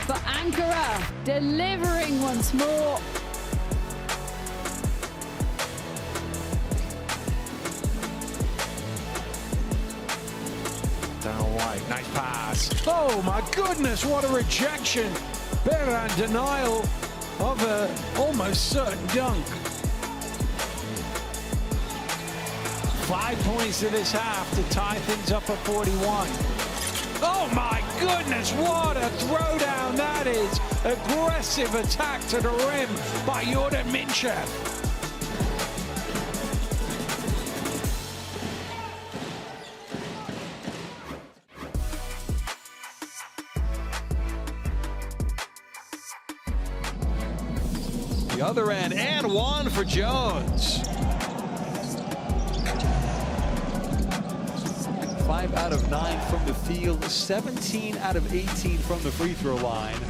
for Ankara, delivering once more. Down White, nice pass. Oh my goodness, what a rejection. Beran denial of a almost certain dunk. 5 points to this half to tie things up at 41. Oh my goodness, what a throwdown that is. Aggressive attack to the rim by Jordan Minchev. The other end, and one for Jones. 5 out of 9 from the field, 17 out of 18 from the free throw line.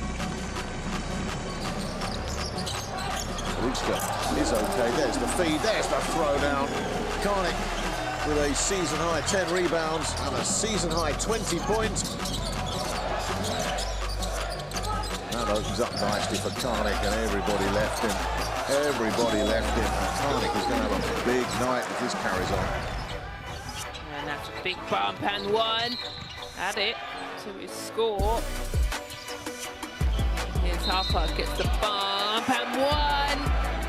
Rooster is okay. There's the feed. There's the throwdown. Karnik with a season-high 10 rebounds and a season-high 20 points. That opens up nicely for Karnik, and everybody left him. Everybody left him. And Karnik is going to have a big night if this carries on. And that's a big bump and one. Add it to his score. Here's Harper, gets the bump and one.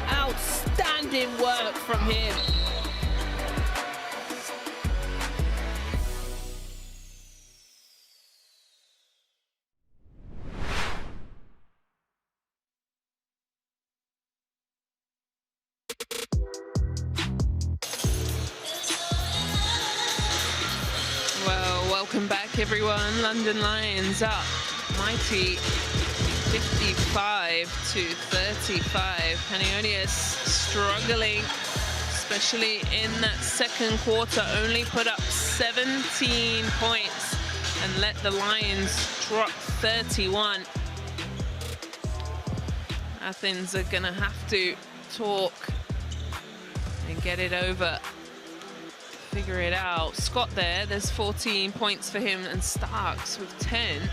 Outstanding work from him. Welcome back, everyone. London Lions up mighty 55 to 35. Panionios struggling, especially in that second quarter, only put up 17 points and let the Lions drop 31. Athens are gonna have to talk and get it over. Figure it out. Scott there's 14 points for him, and Starks with 10.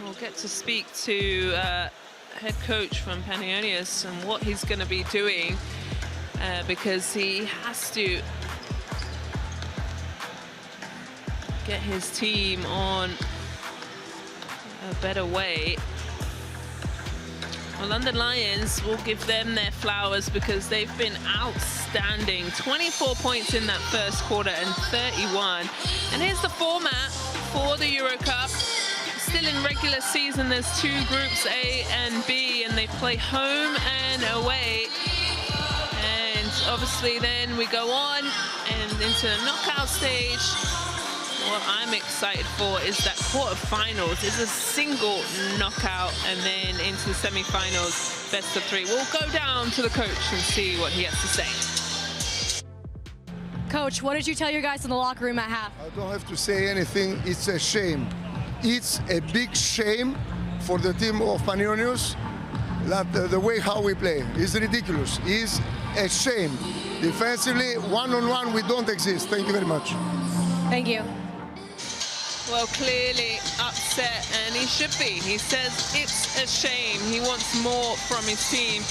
We'll get to speak to head coach from Panionios and what he's going to be doing because he has to get his team on a better way. Well, London Lions will give them their flowers because they've been outstanding. 24 points in that first quarter and 31. And here's the format for the EuroCup. Still in regular season, there's 2 groups, A and B, and they play home and away. And obviously then we go on and into the knockout stage. What I'm excited for is that quarterfinals is a single knockout, and then into the semi-finals, best of 3. We'll go down to the coach and see what he has to say. Coach, what did you tell your guys in the locker room at half? I don't have to say anything. It's a shame. It's a big shame for the team of Panionios that the way how we play is ridiculous. It's a shame. Defensively, one-on-one, we don't exist. Thank you very much. Thank you. Well, clearly upset, and he should be. He says it's a shame. He wants more from his team,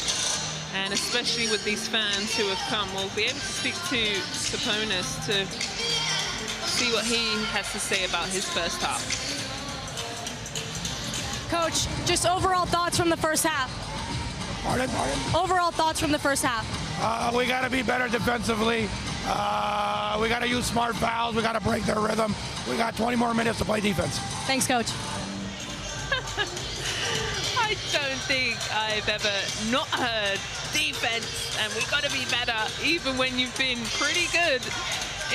and especially with these fans who have come. We'll be able to speak to Saponis to see what he has to say about his first half. Coach, just overall thoughts from the first half. Pardon? Overall thoughts from the first half. We got to be better defensively. We got to use smart fouls. We got to break their rhythm. We got 20 more minutes to play defense. Thanks, Coach. I don't think I've ever not heard defense, and we got to be better, even when you've been pretty good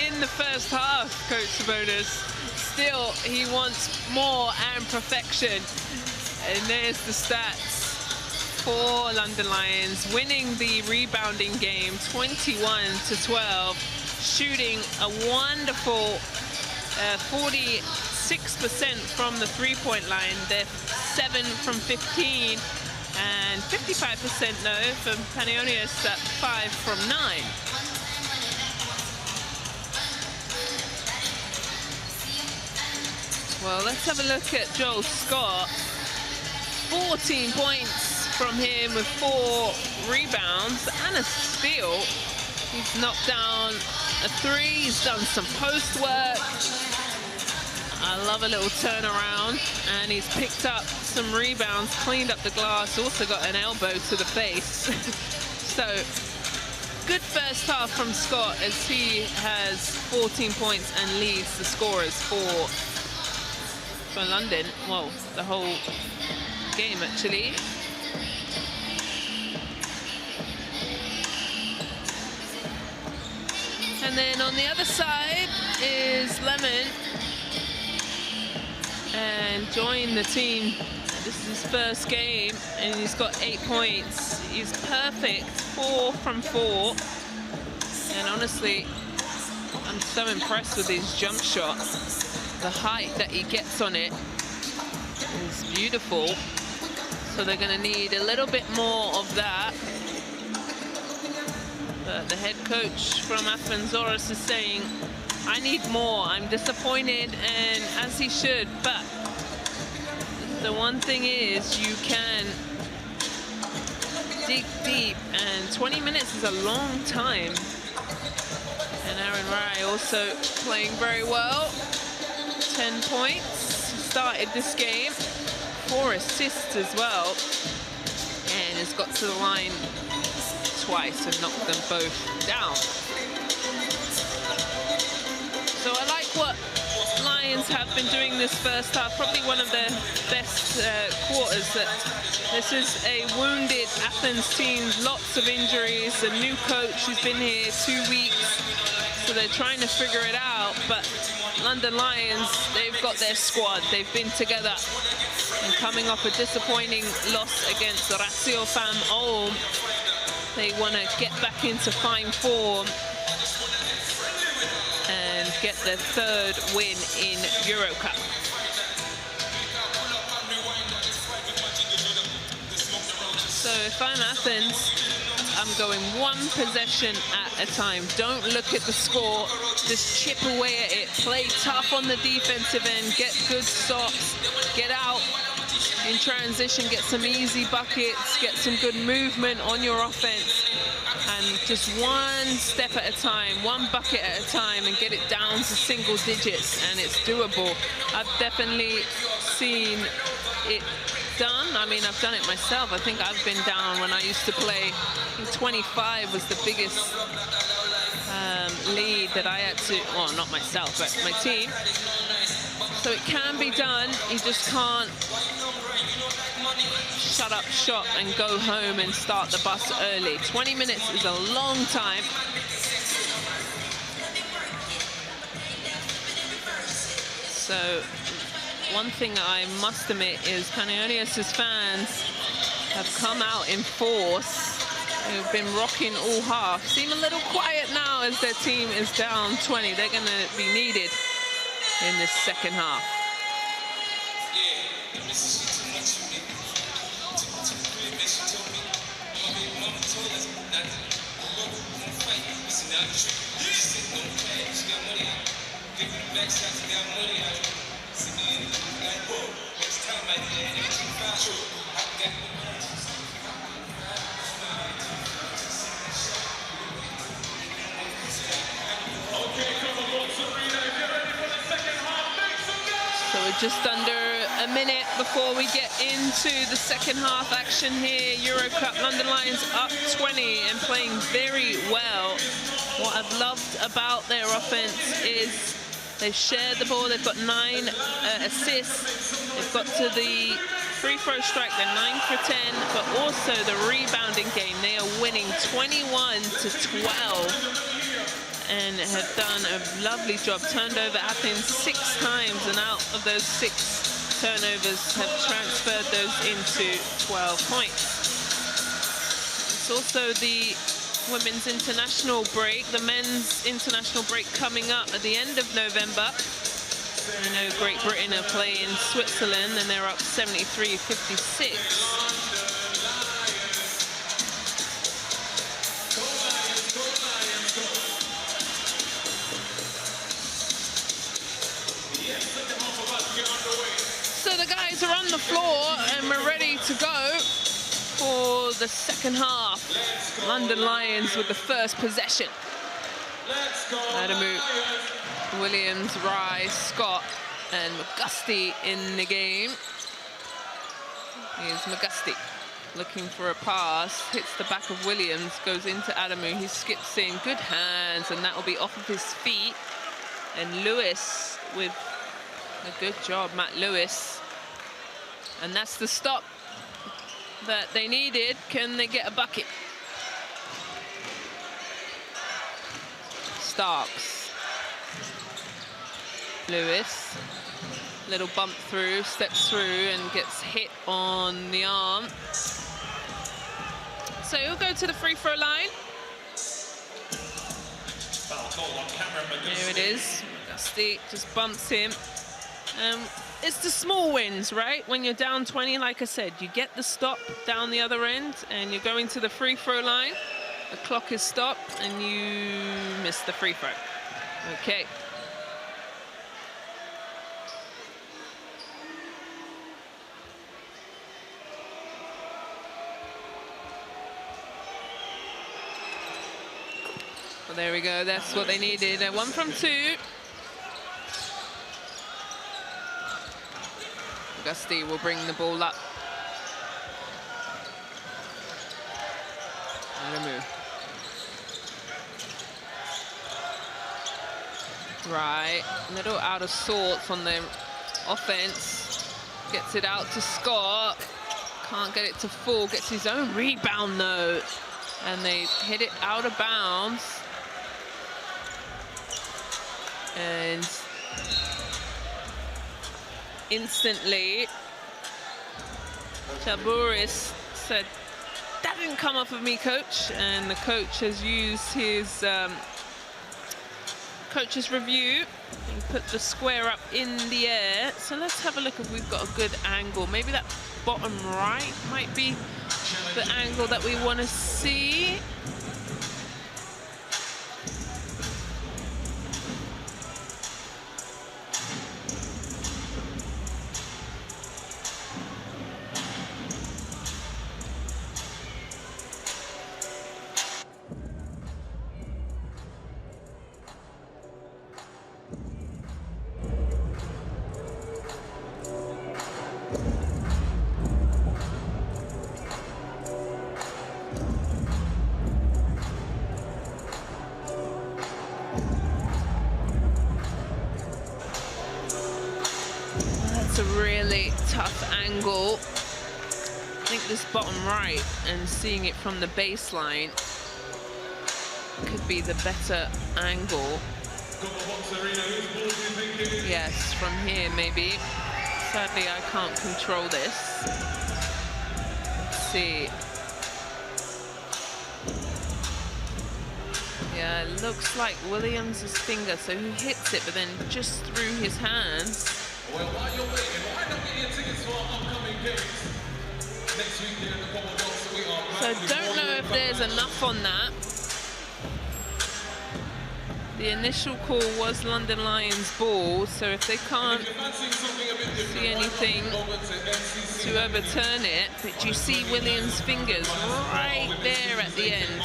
in the first half, Coach Sabonis. Still, he wants more and perfection. And there's the stats for London Lions, winning the rebounding game 21-12, shooting a wonderful 46% 6% from the three-point line. They're 7 from 15, and 55% no from Panionios at 5 from 9. Well, let's have a look at Joel Scott. 14 points from him with 4 rebounds and a steal. He's knocked down a 3. He's done some post work. I love a little turnaround, and he's picked up some rebounds, cleaned up the glass, also got an elbow to the face. So good first half from Scott, as he has 14 points and leads the scorers for London. Well, the whole game actually. And then on the other side is Lemon, and joined the team. This is his first game, and he's got 8 points. He's perfect, 4 from 4. And honestly, I'm so impressed with his jump shot. The height that he gets on it is beautiful. So they're going to need a little bit more of that. But the head coach from Athenzoros is saying, I need more. I'm disappointed, and as he should. But the one thing is, you can dig deep, and 20 minutes is a long time. And Aaron Rai also playing very well. 10 points. He started this game. 4 assists as well. And has got to the line twice and knocked them both down. So I like what Lions have been doing this first half. Probably one of their best quarters. This is a wounded Athens team, lots of injuries, a new coach who's been here 2 weeks. So they're trying to figure it out, but London Lions, they've got their squad. They've been together, and coming off a disappointing loss against Ratio Fam Ulm, they want to get back into fine form and get their 3rd win in EuroCup. So if I'm Athens, I'm going 1 possession at a time. Don't look at the score, just chip away at it. Play tough on the defensive end, get good stops, get out in transition, get some easy buckets, get some good movement on your offense, and just 1 step at a time, 1 bucket at a time, and get it down to single digits, and it's doable. I've definitely seen it done. I mean, I've done it myself. I think I've been down when I used to play. I think 25 was the biggest lead that I had to, well, not myself, but my team. So it can be done. You just can't shut up shop and go home and start the bus early. 20 minutes is a long time. So one thing I must admit is Panionios' fans have come out in force. They've been rocking all half. Seem a little quiet now as their team is down 20. They're going to be needed in this second half. So we're just under a minute before we get into the second half action here. EuroCup, London Lions up 20 and playing very well. What I've loved about their offense is they've shared the ball. They've got 9 assists. They've got to the free throw strike. They're 9 for 10, but also the rebounding game. They are winning 21-12. And have done a lovely job. Turned over Athens 6 times, and out of those 6 turnovers have transferred those into 12 points. It's also the women's international break, the men's international break coming up at the end of November. I know Great Britain are playing Switzerland and they're up 73-56. So the guys are on the floor and we're ready to go for the second half. London Lions with the first possession. Adamu, Williams, Rye, Scott, and McGusty in the game. Here's McGusty looking for a pass, hits the back of Williams, goes into Adamu. He skips in, good hands, and that will be off of his feet. And Lewis with a good job, Matt Lewis. And that's the stop that they needed. Can they get a bucket? Starks. Lewis. Little bump through, steps through and gets hit on the arm. So he'll go to the free throw line. There it is. Dusty just bumps him. It's the small wins, right? When you're down 20, like I said, you get the stop down the other end and you're going to the free throw line. The clock is stopped and you miss the free throw. Okay. Well, there we go. That's what they needed. 1 from 2. Gusty will bring the ball up. Adamu. Right, a little out of sorts on the offense. Gets it out to Scott. Can't get it to fall. Gets his own rebound though. And they hit it out of bounds. And instantly, Chaburis said, "That didn't come off of me, coach." And the coach has used his coach's review and put the square up in the air. So let's have a look if we've got a good angle. Maybe that bottom right might be the angle that we want to see. That's a really tough angle. I think this bottom right and seeing it from the baseline could be the better angle. Yes, from here maybe. Sadly, I can't control this. Let's see. Yeah, it looks like Williams' finger, so he hits it, but then just through his hands. Well, while you're waiting, why not get your tickets for our upcoming games? Next week here in the Pop-Up Box, we are... So don't know if there's enough on that. The initial call was London Lions ball, so if they can't see anything to overturn it, but you see Williams' fingers right there at the end.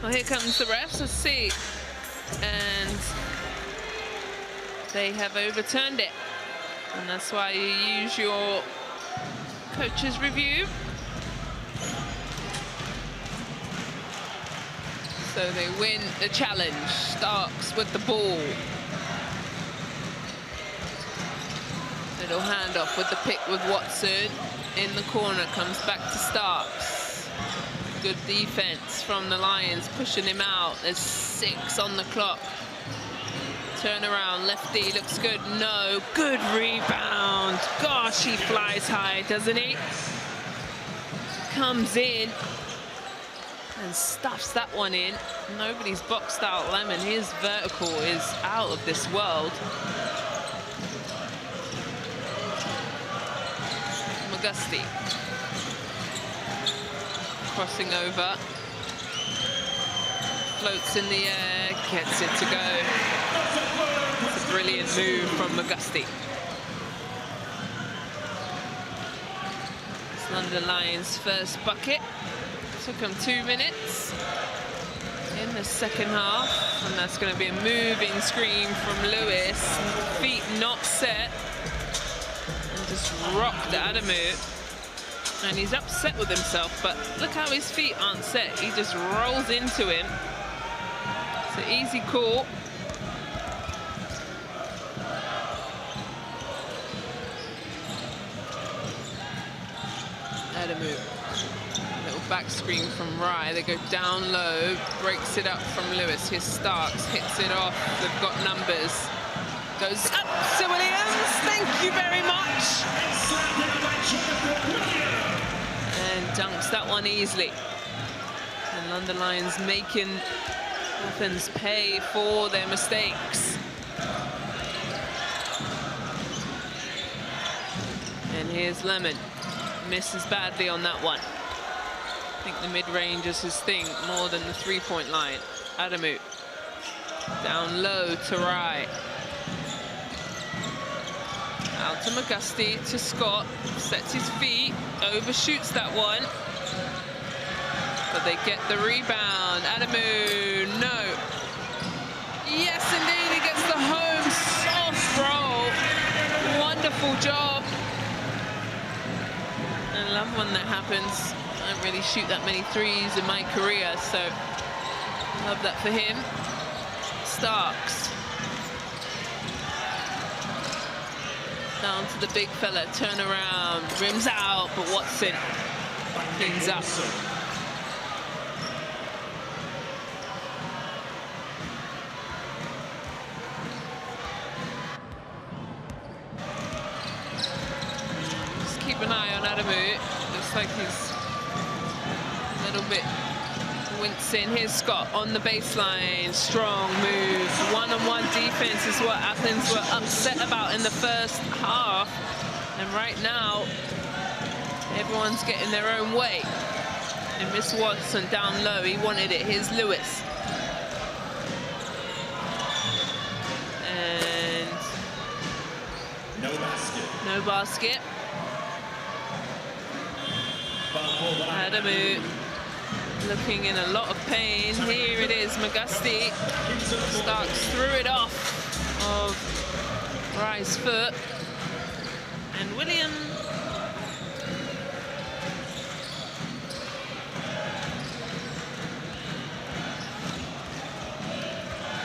Well, here comes the refs, let's see. And they have overturned it. And that's why you use your coach's review. So they win the challenge. Starks with the ball. Little handoff with the pick with Watson. In the corner, comes back to Starks. Good defense from the Lions, pushing him out. There's 6 on the clock. Turn around, lefty, looks good. No, good rebound. Gosh, he flies high, doesn't he? Comes in and stuffs that one in. Nobody's boxed out Lemon. His vertical is out of this world. Magusti. Crossing over. Floats in the air, gets it to go. It's a brilliant move from Magusti. It's London Lions' first bucket. Took them 2 minutes in the second half, and that's going to be a moving screen from Lewis. Feet not set, and just rocked Adamu. And he's upset with himself, but look how his feet aren't set. He just rolls into him. It's an easy call. Adamu. Little back screen from Rye. They go down low, breaks it up from Lewis. Here's Starks, hits it off. They've got numbers. Goes up to Williams. Thank you very much. And dunks that one easily. And London Lions making Athens pay for their mistakes. And here's Lemon. Misses badly on that one. I think the mid-range is his thing more than the three-point line. Adamu. Down low to Rye. Out to Magusti, to Scott. Sets his feet, overshoots that one. But they get the rebound. Adamu, no. Yes, indeed, he gets the home soft roll. Wonderful job. I love when that happens. I don't really shoot that many threes in my career, so love that for him. Starks. Down to the big fella, turn around, rims out, but Watson cleans up. Just keep an eye on Adamu. Looks like he's a little bit wincing. Here's Scott on the baseline. Strong move. One-on-one defense is what Athens were upset about in the first half. And right now, everyone's getting their own way. And Miss Watson down low. He wanted it. Here's Lewis. And no basket. No basket. Adamu looking in a lot of pain. Here it is, Magusti. Starks threw it off of Rye's foot. And William.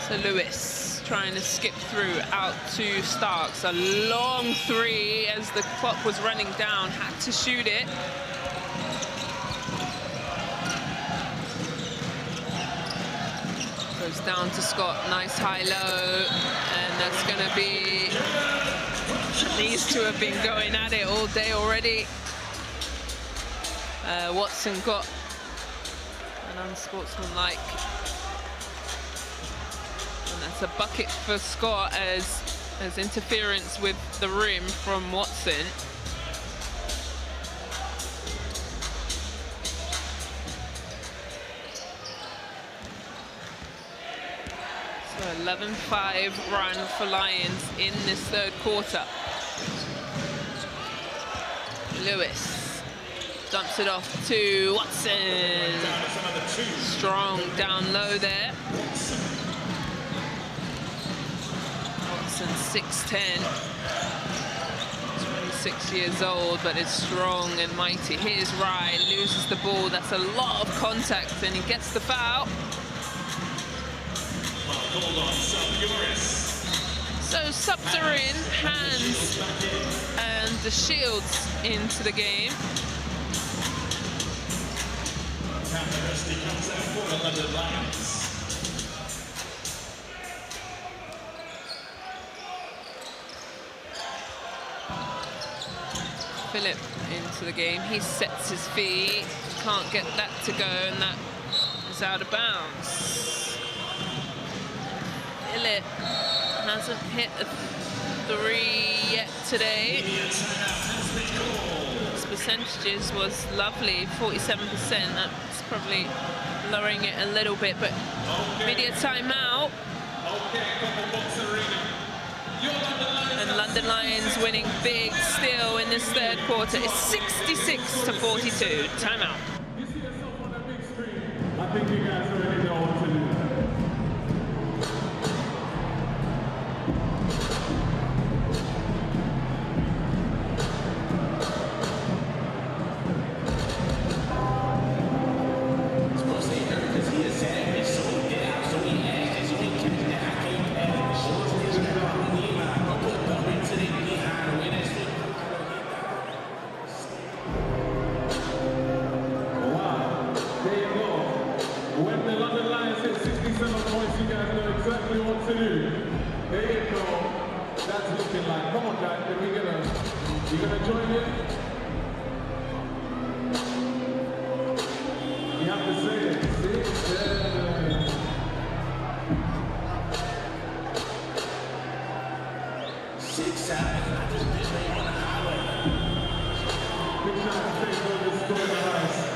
So Lewis trying to skip through out to Starks. A long three as the clock was running down. Had to shoot it. Goes down to Scott, nice high-low, and that's going to be, these two have been going at it all day already. Watson got an unsportsmanlike, and that's a bucket for Scott as interference with the rim from Watson. So 11-5 run for Lions in this third quarter. Lewis dumps it off to Watson. Strong down low there. Watson 6'10", 26 years old, but is strong and mighty. Here's Rye, loses the ball. That's a lot of contact, and he gets the foul. So subs are in, hands and the shields into the game. Phillip into the game. He sets his feet, can't get that to go, and that is out of bounds. Phillip hasn't hit a 3 yet today. His percentages was lovely, 47%. That's probably lowering it a little bit, but media timeout. And London Lions winning big still in this third quarter. It's 66-42. Timeout. You see yourself on that big screen. I think you guys already know what to do.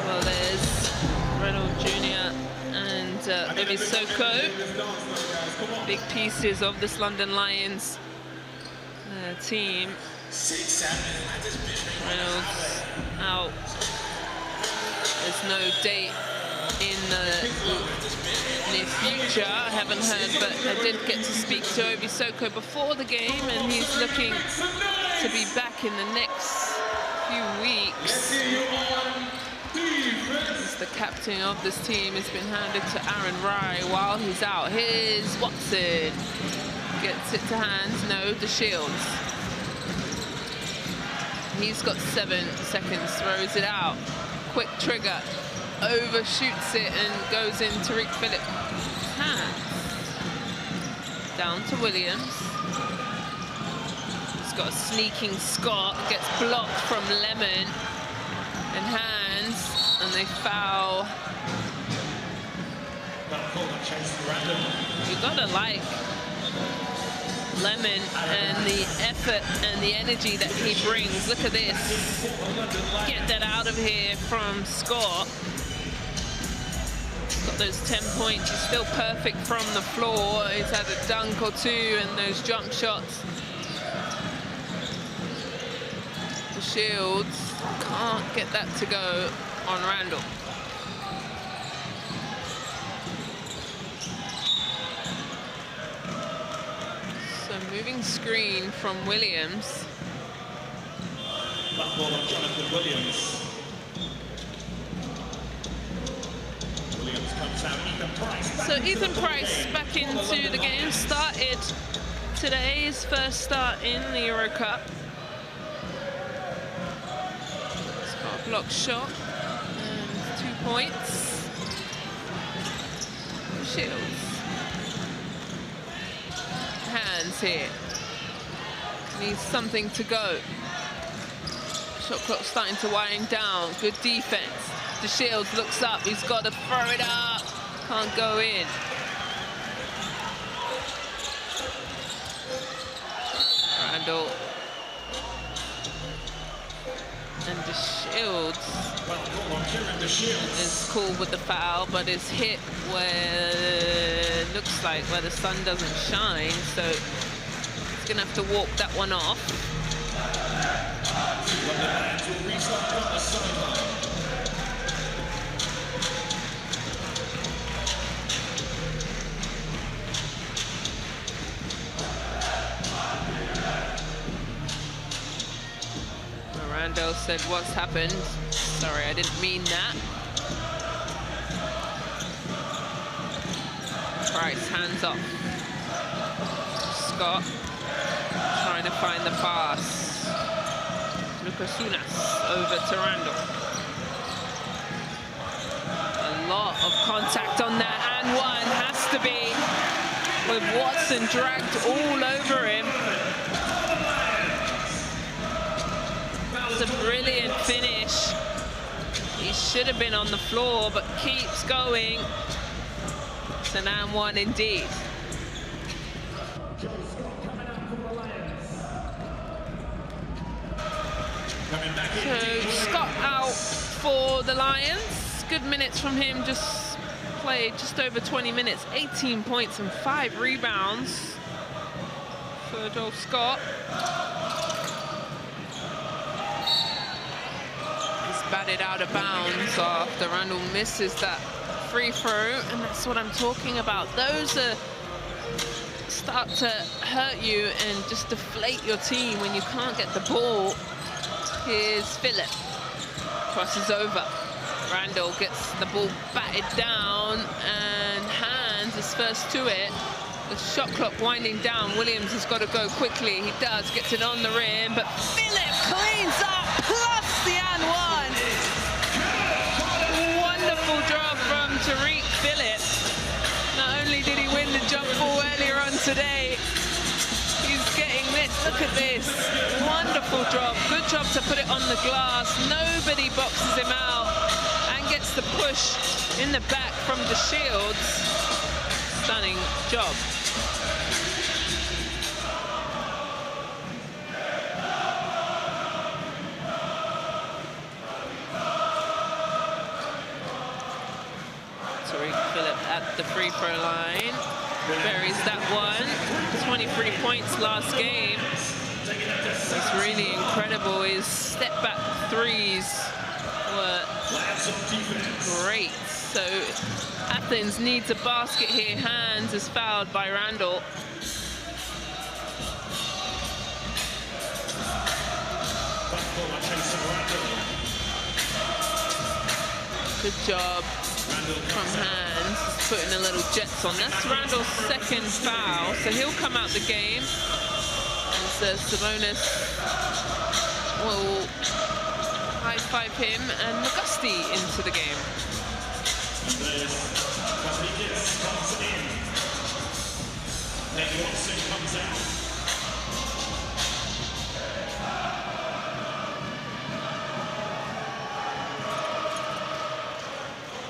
Well, there's Reynolds Jr. and EuroCup, big pieces of this London Lions team. Reynolds out. There's no date in the near future. I haven't heard, but I did get to speak to EuroCup before the game, and he's looking to be back in the next few weeks. As the captain of this team has been handed to Aaron Rye while he's out. Here's Watson. Gets it to hands. No, the Shields. He's got 7 seconds, throws it out. Quick trigger. Overshoots it and goes in Tariq Phillip. Hands. Down to Williams. He's got a sneaking Scott. Gets blocked from Lemon. And hands. And they foul. You gotta like Lemon and the effort and the energy that he brings. Look at this. Get that out of here from Scott. He's got those 10 points. He's still perfect from the floor. He's had a dunk or two and those jump shots. The Shields can't get that to go on Randall. Moving screen from Williams. That ball on Jonathan Williams. Williams comes out, Ethan Price. So Ethan Price back into the game, started today, his first start in the EuroCup. He's got a blocked shot and 2 points. Shields. Hands here. Needs something to go. Shot clock starting to wind down. Good defense. The Shields looks up. He's got to throw it up. Can't go in. Randall. And the Shields is cool with the foul, but is hit where it looks like where the sun doesn't shine, so he's gonna have to walk that one off. Randall said, "What's happened?" Sorry, I didn't mean that. Price, hands off. Scott trying to find the pass. Lucasunas over to Randall. A lot of contact on that, and one has to be with Watson dragged all over him. That's a brilliant finish. He should have been on the floor, but keeps going. It's an and one indeed. So Scott out for the Lions. Good minutes from him, just played just over 20 minutes, 18 points and 5 rebounds for Joel Scott. He's batted out of bounds after Randall misses that free throw, and that's what I'm talking about. Those start to hurt you and just deflate your team when you can't get the ball. Here's Phillip, crosses over. Randall gets the ball batted down, and Hans is first to it. The shot clock winding down. Williams has got to go quickly. He does, gets it on the rim, but Phillip cleans up, plus the and one. Wonderful job from Tariq Phillip. Not only did he win the jump ball earlier on today, he's getting this. Look at this. Wonderful job. Good job to put it on the glass. Nobody boxes him out and gets the push in the back from the Shields. Stunning job. Tariq Phillip at the free throw line. Buries that one. 23 points last game. What's really incredible is step back threes were great. So Athens needs a basket here. Hans is fouled by Randall. Good job from Hans, putting a little jets on. That's Randall's second foul, so he'll come out the game. And so Simonis will high-five him, and McGusty into the game. Watson comes out.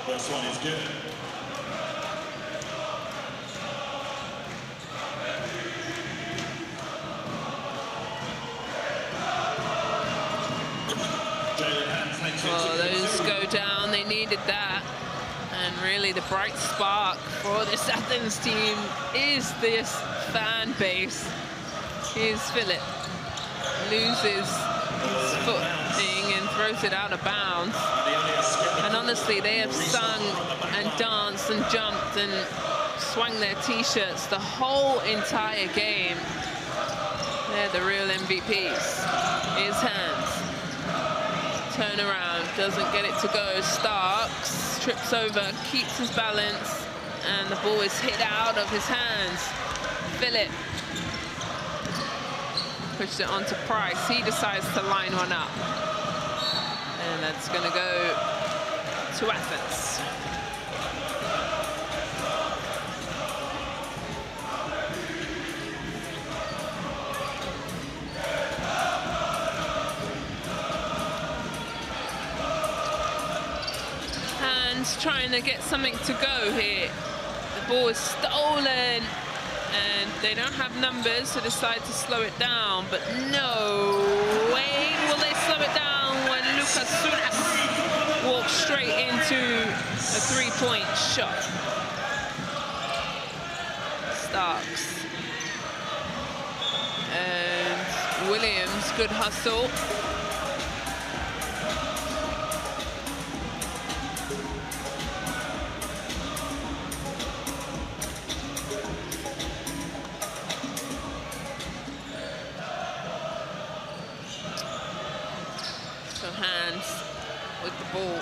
First one is good. Well, those go down. They needed that. And really the bright spark for this Athens team is this fan base. Here's Phillip. Loses his footing and throws it out of bounds. And honestly, they have sung and danced and jumped and swung their t-shirts the whole entire game. They're the real MVPs. Here's Hans. Turn around, doesn't get it to go. Starks trips over, keeps his balance, and the ball is hit out of his hands. Phillip pushed it onto Price. He decides to line one up. And that's going to go to Athens. Hands trying to get something to go here. The ball is stolen. And they don't have numbers, so decide to slow it down. But no way will they slow it down when Lucas Sunas walks straight into a three-point shot. Starks. And Williams, good hustle. Hands with the ball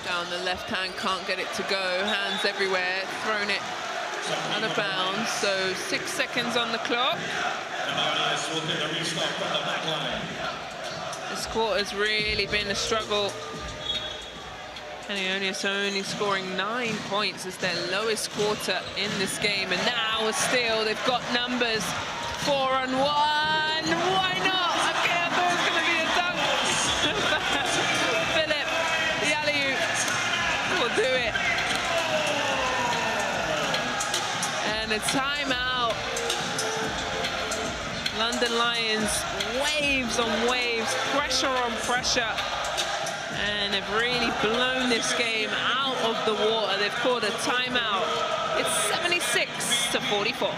down the left hand, can't get it to go. Hands everywhere, thrown it out of bounds. So 6 seconds on the clock. This quarter's really been a struggle. Panionios only scoring 9 points as their lowest quarter in this game, and now still they've got numbers. 4-on-1. Why not? Okay, And a timeout. London Lions, waves on waves, pressure on pressure. And they've really blown this game out of the water. They've called a timeout. It's 76-44.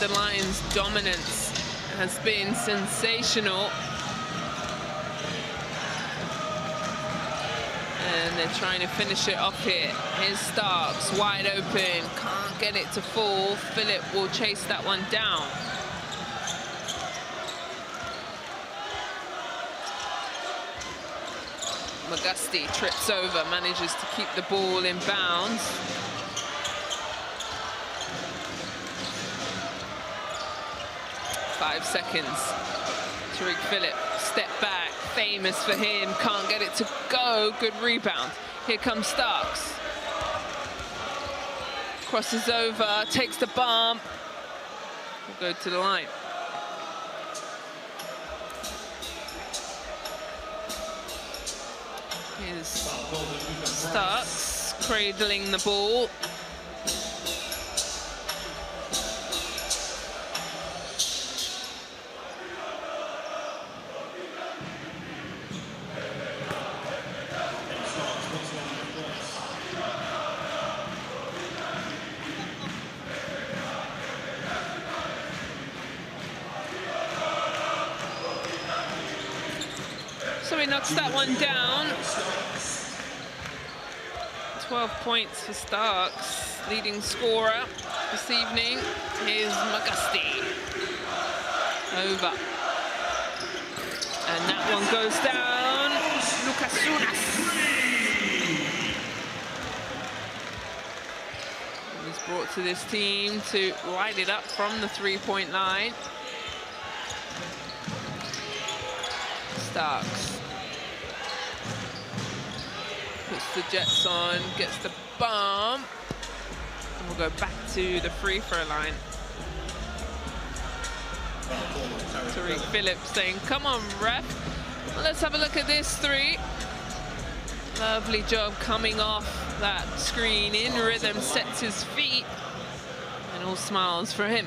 The Lions' dominance has been sensational. And they're trying to finish it off here. Here's Starks, wide open, can't get it to fall. Phillip will chase that one down. McGusty trips over, manages to keep the ball in bounds. Five seconds. Tariq Phillip, step back, famous for him, can't get it to go, good rebound. Here comes Starks. Crosses over, takes the bump. We'll go to the line. Here's Starks, cradling the ball. So he knocks that one down. 12 points for Starks, leading scorer this evening. Here's McGusty. Over. And that one goes down. Lucasunas. He's brought to this team to light it up from the three-point line. Starks. Puts the Jets on, gets the bump. And we'll go back to the free throw line. Tariq Phillip saying, come on, ref. Well, let's have a look at this three. Lovely job coming off that screen in rhythm, sets his feet. And all smiles for him.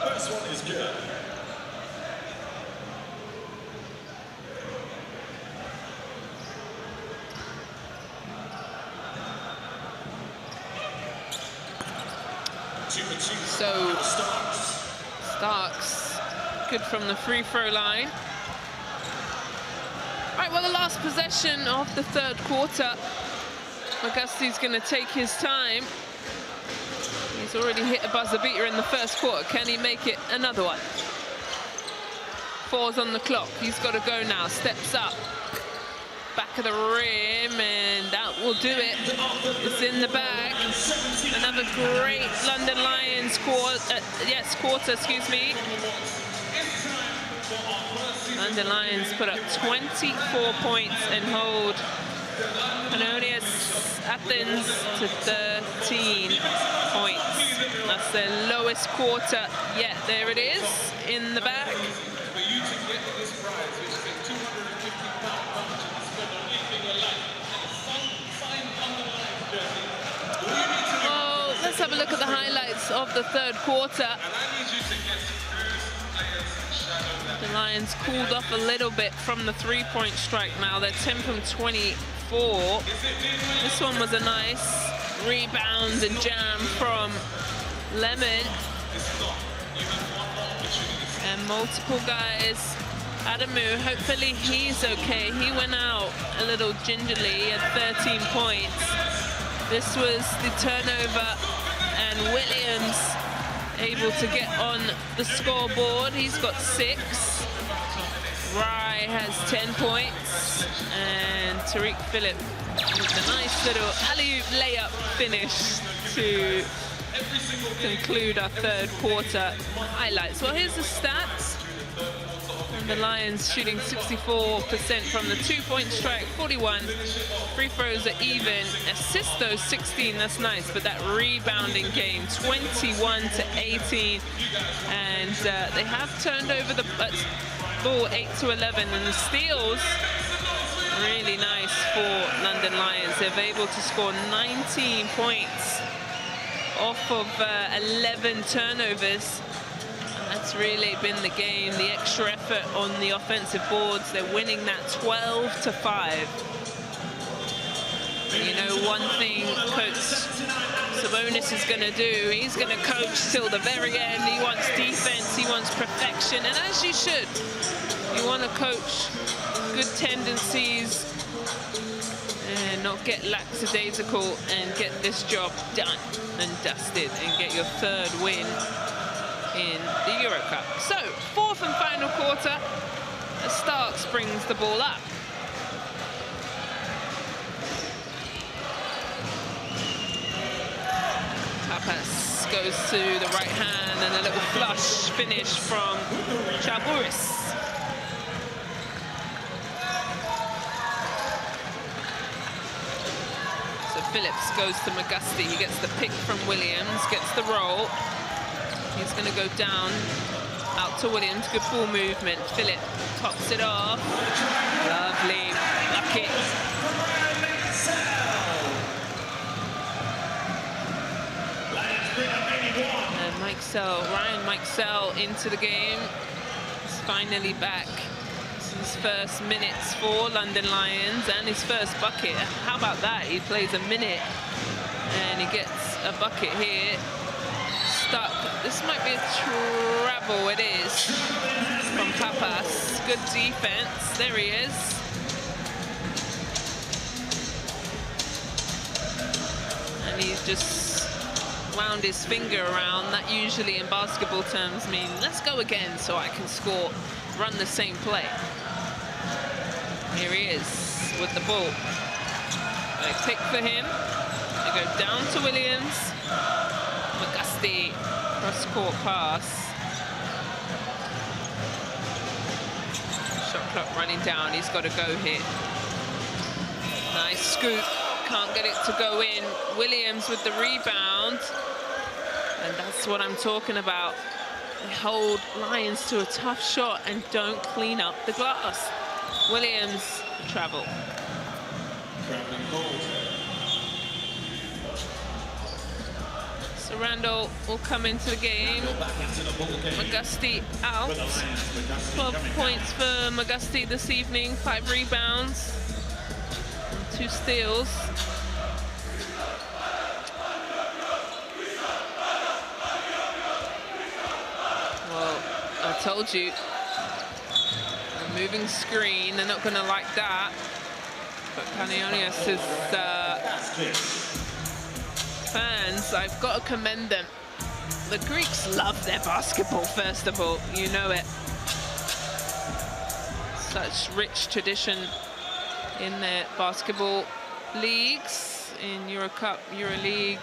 First one is good. So Starks, good from the free throw line. Right, well, the last possession of the third quarter. McGusty's going to take his time. He's already hit a buzzer beater in the first quarter. Can he make it another one? 4's on the clock. He's got to go now. Steps up. Back of the rim, and that will do it. It's in the bag. Another great London Lions quarter, excuse me. London Lions put up 24 points and hold Panionios Athens to 13 points. That's their lowest quarter yet. There it is, in the bag. For you to get this prize, you spent £250 to spend on anything you like. let's have a look at the highlights of the third quarter. The Lions cooled off a little bit from the three-point strike now. They're 10 from 24. This one was a nice rebound and jam from Lemon. And multiple guys. Adamu, hopefully he's okay. He went out a little gingerly at 13 points. This was the turnover, and Williams able to get on the scoreboard. He's got 6. Rye has 10 points, and Tariq Phillip with a nice little alley-oop layup finish to conclude our third quarter highlights. Well, here's the stats. And the Lions shooting 64% from the two-point strike, 41. Free throws are even. Assists though 16, that's nice. But that rebounding game, 21 to 18. And they have turned over the ball 8 to 11. And the steals, really nice for London Lions. They're able to score 19 points off of 11 turnovers. That's really been the game, the extra effort on the offensive boards. They're winning that 12 to 5. And you know, one thing Coach Sabonis is going to do, he's going to coach till the very end. He wants defense, he wants perfection, and as you should. You want to coach good tendencies and not get lackadaisical and get this job done and dusted and get your third win in the EuroCup. So, fourth and final quarter, Starks brings the ball up. Tapas goes to the right hand and a little flush finish from Chaburis. So Phillips goes to Magusti. He gets the pick from Williams, gets the roll. He's going to go down, out to Williams. Good ball movement. Phillip tops it off. Lovely bucket. And Ryan Mikesell into the game. He's finally back. This is his first minutes for London Lions and his first bucket. How about that? He plays a minute and he gets a bucket here. Stuck. This might be a travel. It is from Papas. Good defense. There he is. And he's just wound his finger around. That usually in basketball terms means let's go again so I can score, run the same play. Here he is with the ball. They pick for him. They go down to Williams. Magusti, cross-court pass. Shot clock running down. He's got to go here. Nice scoop. Can't get it to go in. Williams with the rebound. And that's what I'm talking about. They hold Lions to a tough shot and don't clean up the glass. Williams, travel. So Randall will come into the game. Magusti out. 12 points for Magusti this evening. 5 rebounds. 2 steals. Well, I told you. A moving screen. They're not going to like that. But Panionios is... fans, I've got to commend them. The Greeks love their basketball, first of all. You know it. Such rich tradition in their basketball leagues, in EuroCup, EuroLeague.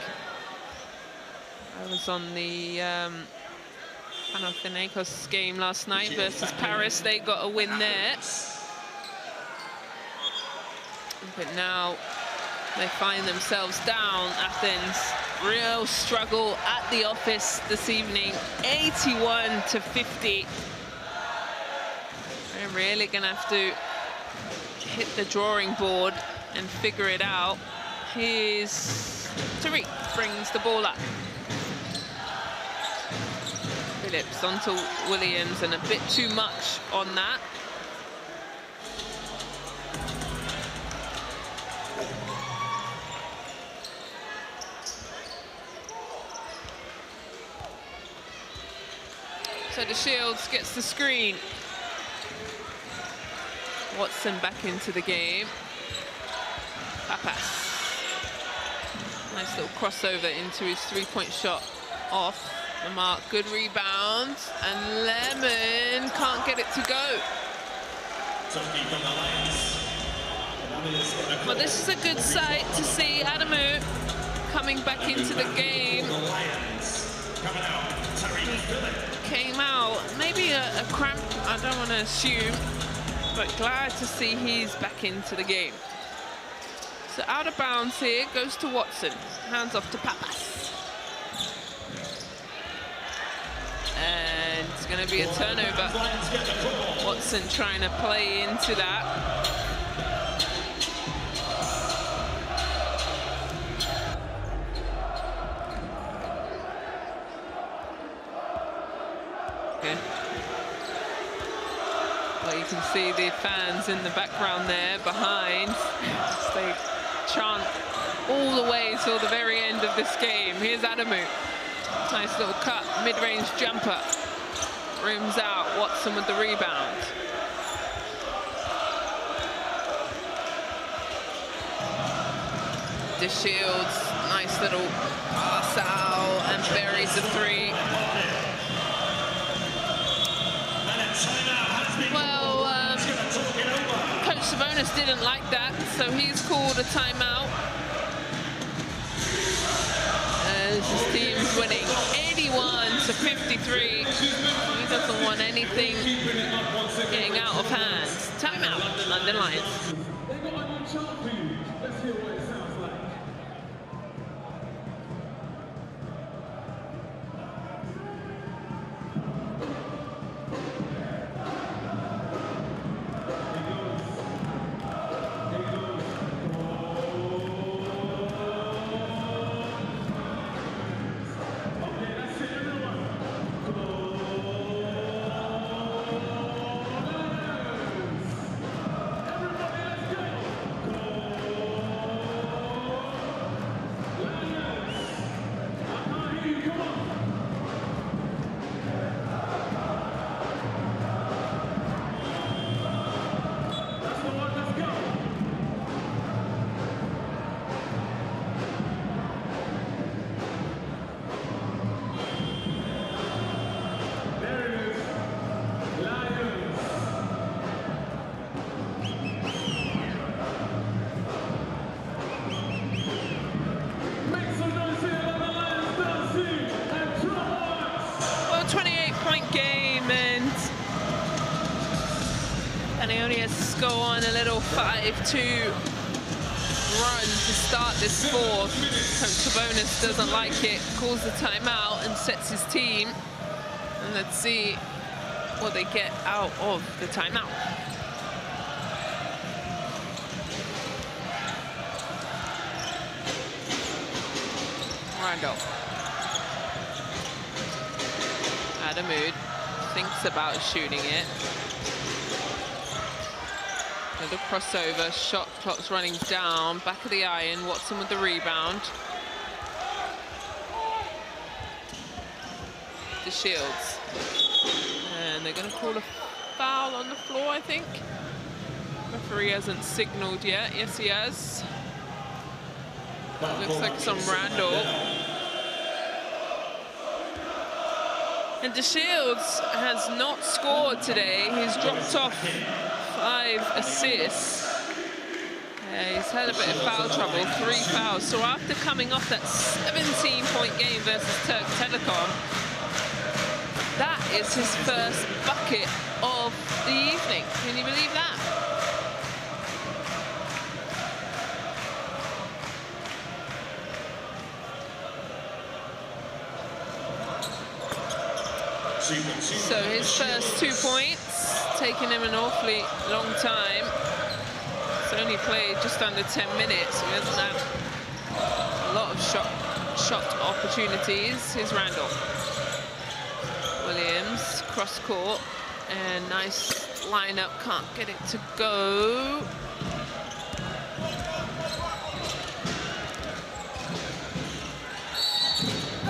I was on the Panathinaikos game last night versus Paris. They got a win there. But now they find themselves down. Athens, real struggle at the office this evening. 81 to 50. They're really gonna have to hit the drawing board and figure it out. Here's Tariq, brings the ball up. Phillips onto Williams, and a bit too much on that. So the Shields gets the screen. Watson back into the game. Papas. Nice little crossover into his three-point shot off the mark. Good rebound. And Lemon can't get it to go. Well, this is a good sight to see Adamu coming back into the game. Came out, maybe a cramp, I don't want to assume, but glad to see he's back into the game. So out of bounds here, goes to Watson, hands off to Papas. And it's going to be a turnover. Watson trying to play into that. Well, you can see the fans in the background there behind. They chant all the way till the very end of this game. Here's Adamu. Nice little cut, mid-range jumper. Rims out, Watson with the rebound. The Shields, nice little pass out and buries the three. Well, Coach Sabonis didn't like that, so he's called a timeout. As his team's winning 81-53. He doesn't want anything getting out of hand. Timeout, London Lions. Panionios go on a little 5-2 run to start this fourth. Coach Sabonis doesn't like it, calls the timeout and sets his team. And let's see what they get out of the timeout. Randall. Adamu thinks about shooting it. Another crossover, shot clock's running down, back of the iron, Watson with the rebound. The Shields. And they're going to call a foul on the floor, I think. Referee hasn't signaled yet. Yes, he has. Looks like it's on Randall. And the Shields has not scored today. He's dropped off 5 assists. He's had a bit of foul trouble, 3 fouls. So after coming off that 17-point game versus Turk Telekom, that is his first bucket of the evening. Can you believe that? So his first 2 points, taking him an awfully long time. He's only played just under 10 minutes. He hasn't had A lot of shot opportunities. Here's Randall. Williams, cross court, and nice lineup, can't get it to go.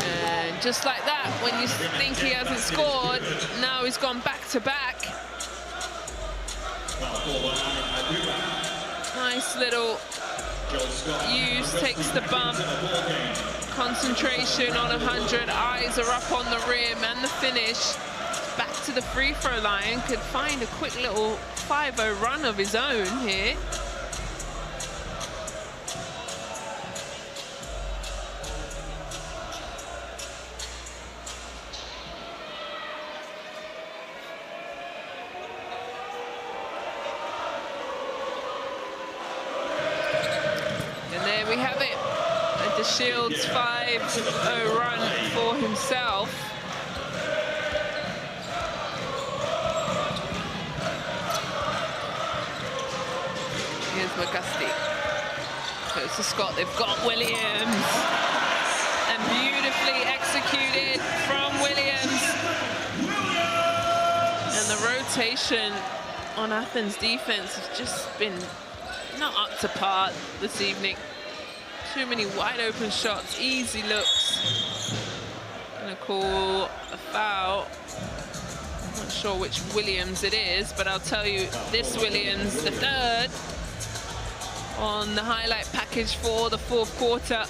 And just like that, when you think he hasn't scored, now he's gone back-to-back. Nice little use, takes the bump. Concentration on 100, eyes are up on the rim and the finish. Back to the free throw line, could find a quick little 5-0 run of his own here. And there we have it. The Shields 5-0 run for himself. Here's McGusty. Goes to Scott. They've got Williams. And beautifully executed from Williams. And the rotation on Athens' defense has just been not up to par this evening. Too many wide open shots, easy looks. Gonna call a foul. Not sure which Williams it is, but I'll tell you this Williams, the third, on the highlight package for the fourth quarter.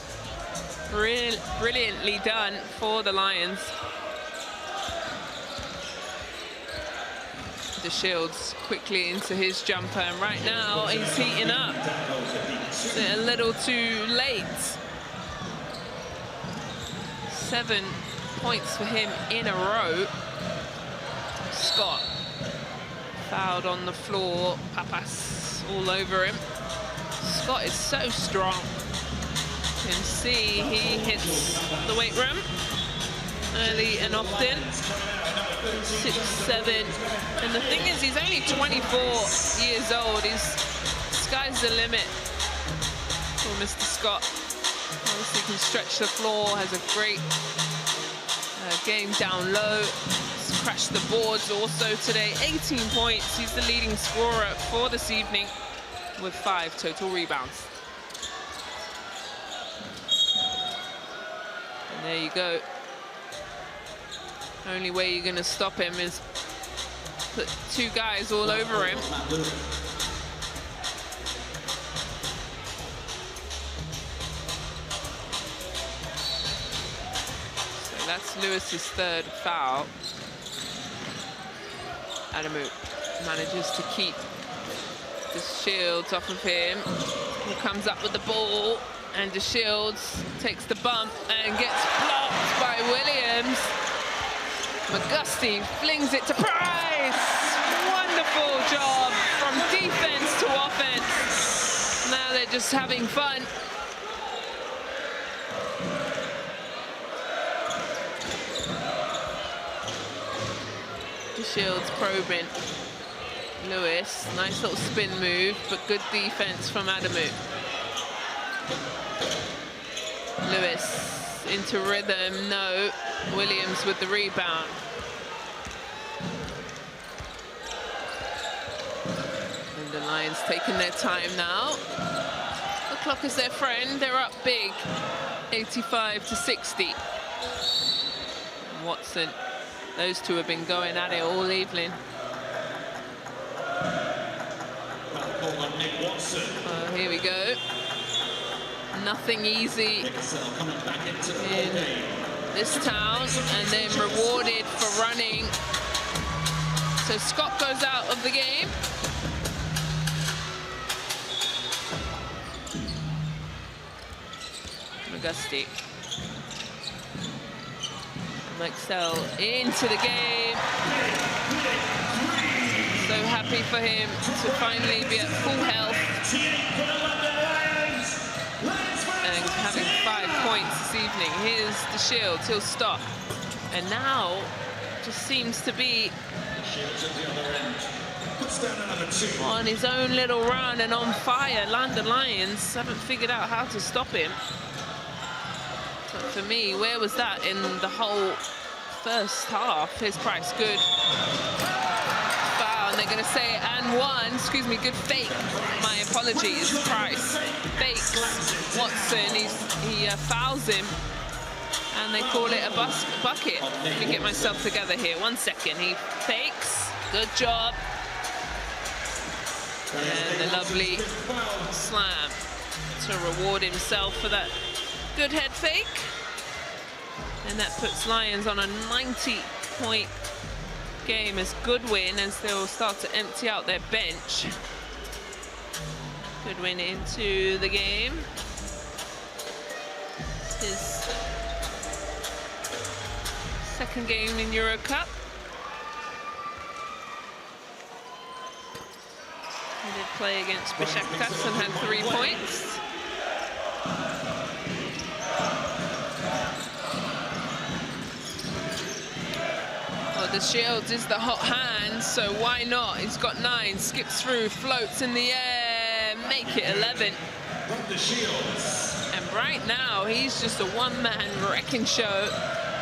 Brilliantly done for the Lions. The Shields quickly into his jumper, and right now he's heating up. Is it a little too late? 7 points for him in a row. Scott fouled on the floor. Papas all over him. Scott is so strong. You can see he hits the weight room early and often. 6'7", and the thing is, he's only 24 years old. Sky's the limit for Mr. Scott. Obviously can stretch the floor, has a great game down low. He's crashed the boards also today. 18 points. He's the leading scorer for this evening with 5 total rebounds. And there you go. Only way you're going to stop him is put 2 guys all over him. So that's Lewis's third foul. Adamu manages to keep the Shields off of him. He comes up with the ball, and the Shields takes the bump and gets blocked by Williams. McGusty flings it to Price. Wonderful job from defense to offense. Now they're just having fun. The Shields probing Lewis. Nice little spin move, but good defense from Adamu. Lewis into rhythm, no. Williams with the rebound. And the Lions taking their time now. The clock is their friend. They're up big, 85-60. And Watson, those two have been going at it all evening. Here we go. Nothing easy in this town, and then rewarded for running. So Scott goes out of the game. McGusty. Maxell into the game. So happy for him to finally be at full health. And having 5 points this evening. Here's the Shields, he'll stop. And now just seems to be on his own little run and on fire. London Lions haven't figured out how to stop him. But for me, where was that in the whole first half? Here's Price, good foul, and they're going to say, and one, excuse me, good fake. My apologies, Price fakes Watson, he fouls him, and they call it a bucket. Let me get myself together here, 1 second. He fakes, good job. And a lovely slam to reward himself for that good head fake. And that puts Lions on a 90-point game as Goodwin, as they'll start to empty out their bench. Goodwin into the game. His second game in EuroCup. He did play against Besiktas and had 3 points. Well, the Shields is the hot hand, so why not? He's got 9, skips through, floats in the air, make it 11. And right now, he's just a one-man wrecking show.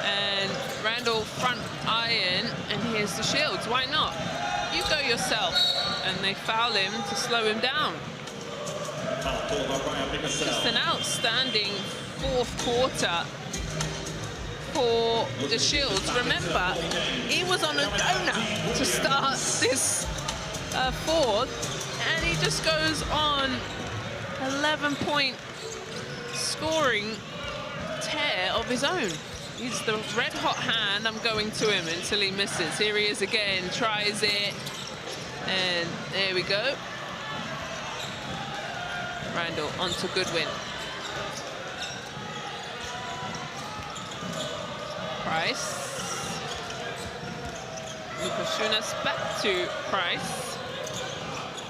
And Randall front iron, and here's the Shields. Why not? You go yourself. And they foul him to slow him down. Just an outstanding fourth quarter for the Shields. Remember, he was on a donut to start this fourth, and he just goes on 11-point scoring tear of his own. He's the red-hot hand. I'm going to him until he misses. Here he is again, tries it. And there we go. Randall onto Goodwin. Price. Lukashunas back to Price.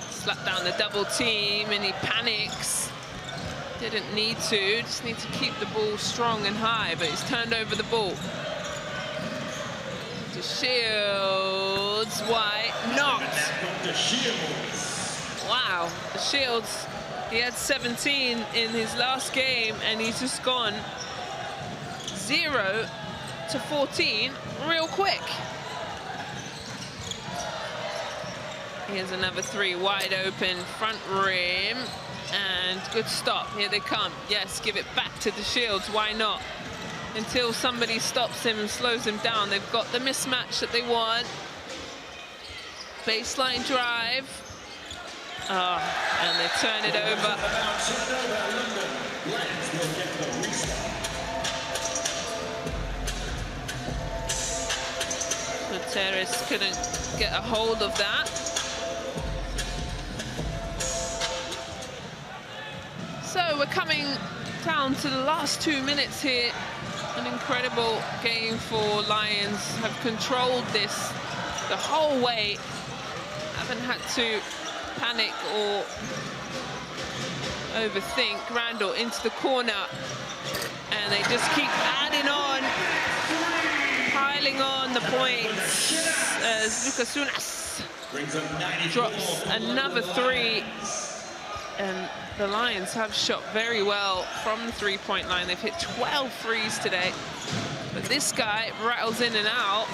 Slap down the double team, and he panics. Didn't need to, just need to keep the ball strong and high, but he's turned over the ball. To Shields, why not? Wow, the Shields, he had 17 in his last game, and he's just gone 0 to 14 real quick. Here's another 3, wide open, front rim, and good stop. Here they come. Yes, give it back to the Shields, why not? Until somebody stops him and slows him down. They've got the mismatch that they want. Baseline drive. Oh, and they turn it over. Guterres couldn't get a hold of that. So we're coming down to the last 2 minutes here. An incredible game for Lions. Have controlled this the whole way. Haven't had to panic or overthink. Randall into the corner, and they just keep adding on, piling on the points as Lukashunas drops another 3. And the Lions have shot very well from the three-point line. They've hit 12 threes today. But this guy rattles in and out.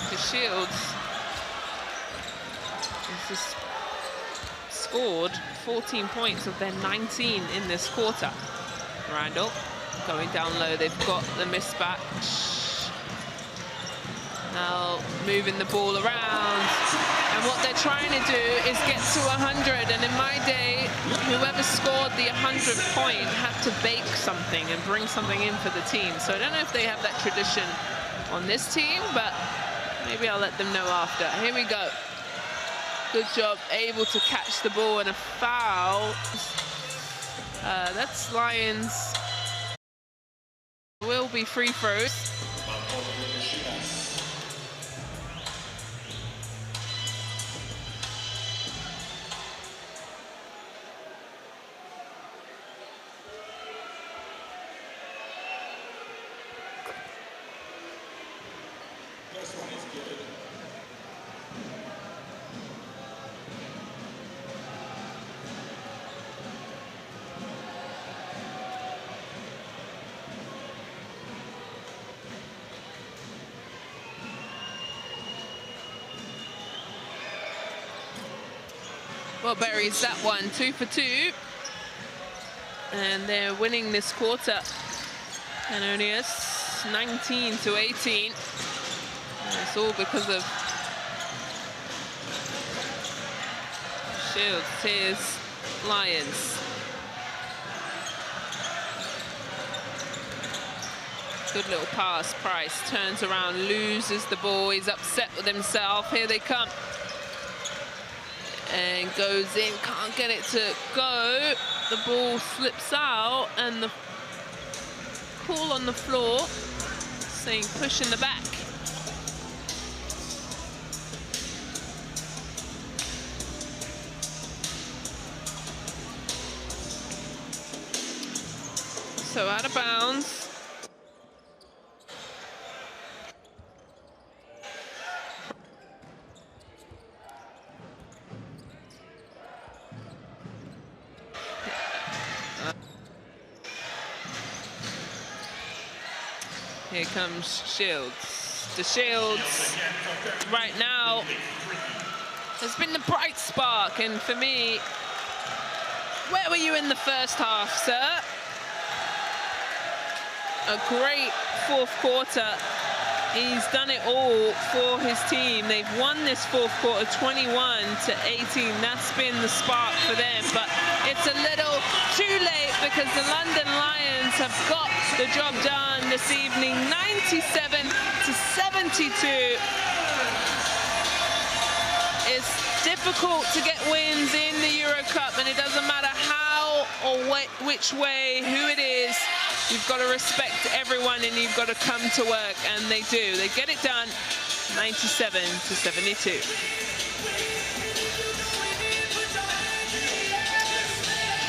The Shields has just scored 14 points of their 19 in this quarter. Randall going down low. They've got the mismatch. Now moving the ball around. And what they're trying to do is get to 100. And in my day, whoever scored the 100th point had to bake something and bring something in for the team. So I don't know if they have that tradition on this team, but maybe I'll let them know after. Here we go. Good job, able to catch the ball, and a foul. That's Lions. Will be free throws. Well, buries that one, 2 for 2. And they're winning this quarter. Panionios, 19-18. And it's all because of Shields. Here's Lions. Good little pass. Price turns around, loses the ball. He's upset with himself. Here they come. And goes in, can't get it to go. The ball slips out, and the call on the floor saying push in the back. So out of bounds. Here comes Shields. The Shields right now has been the bright spark, and for me, where were you in the first half, sir? A great fourth quarter. He's done it all for his team. They've won this fourth quarter 21-18. That's been the spark for them, but it's a little too late because the London Lions have got the job done this evening, 97-72. It's difficult to get wins in the EuroCup, and it doesn't matter how or which way, who it is. You've got to respect everyone, and you've got to come to work, and they do. They get it done, 97-72.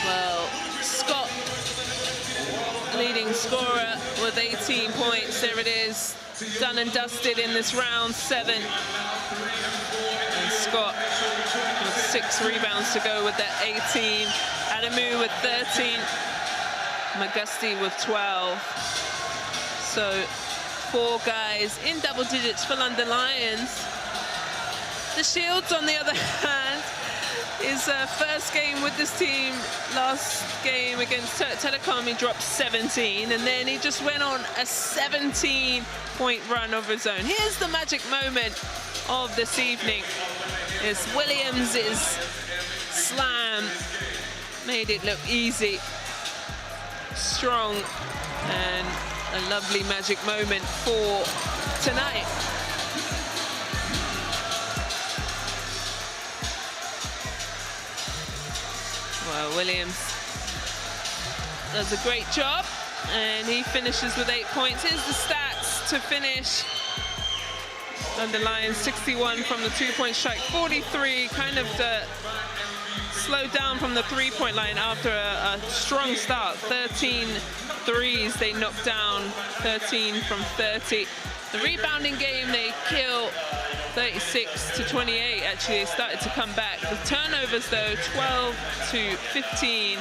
Well, Scott, leading scorer with 18 points. There it is, done and dusted in this round 7. And Scott with 6 rebounds to go with that 18. Adamu with 13. Magusti with 12. So 4 guys in double digits for London Lions. The Shields, on the other hand, his first game with this team, last game against Telecom, he dropped 17, and then he just went on a 17-point run of his own. Here's the magic moment of this evening. It's Williams' slam, made it look easy, strong, and a lovely magic moment for tonight. Well, Williams does a great job, and he finishes with 8 points. Here's the stats to finish. London Lions 61 from the 2-point strike, 43, kind of slowed down from the 3-point line after a strong start. 13 threes they knocked down, 13 from 30. The rebounding game, they kill 36-28. Actually, they started to come back. The turnovers, though, 12-15.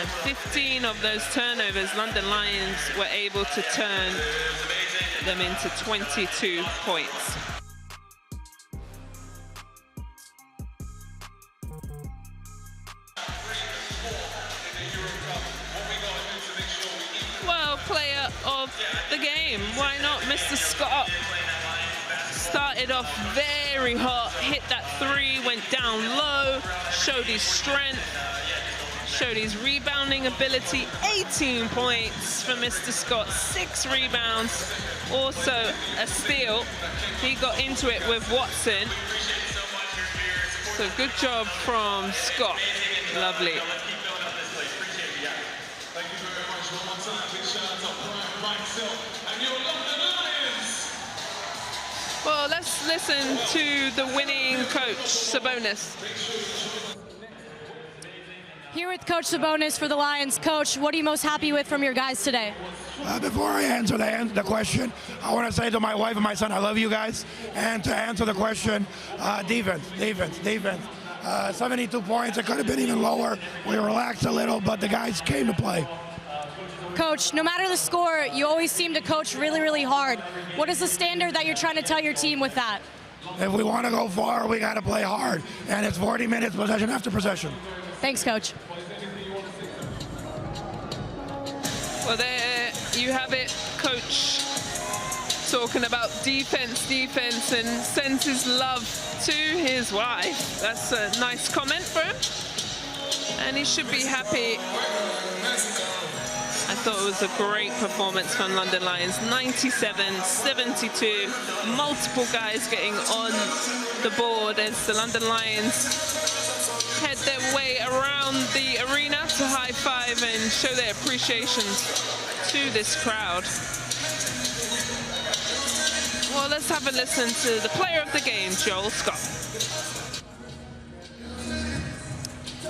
And 15 of those turnovers, London Lions were able to turn them into 22 points. Well, player of the game, why not Mr. Scott? Started off very hot, hit that 3, went down low, showed his strength, showed his rebounding ability. 18 points for Mr. Scott, 6 rebounds, also a steal. He got into it with Watson. So good job from Scott. Lovely. Well, let's listen to the winning coach, Sabonis. Here with Coach Sabonis for the Lions. Coach, what are you most happy with from your guys today? Before I answer the question, I want to say to my wife and my son, I love you guys. And to answer the question, defense. 72 points, it could have been even lower. We relaxed a little, but the guys came to play. Coach, no matter the score, you always seem to coach really, really hard. What is the standard that you're trying to tell your team with that? If we want to go far, we got to play hard. And it's 40 minutes possession after possession. Thanks, Coach. Well, there you have it, Coach, talking about defense, and sends his love to his wife. That's a nice comment for him, and he should be happy. I thought it was a great performance from London Lions. 97-72, multiple guys getting on the board as the London Lions head their way around the arena to high-five and show their appreciation to this crowd. Well, let's have a listen to the player of the game, Joel Scott.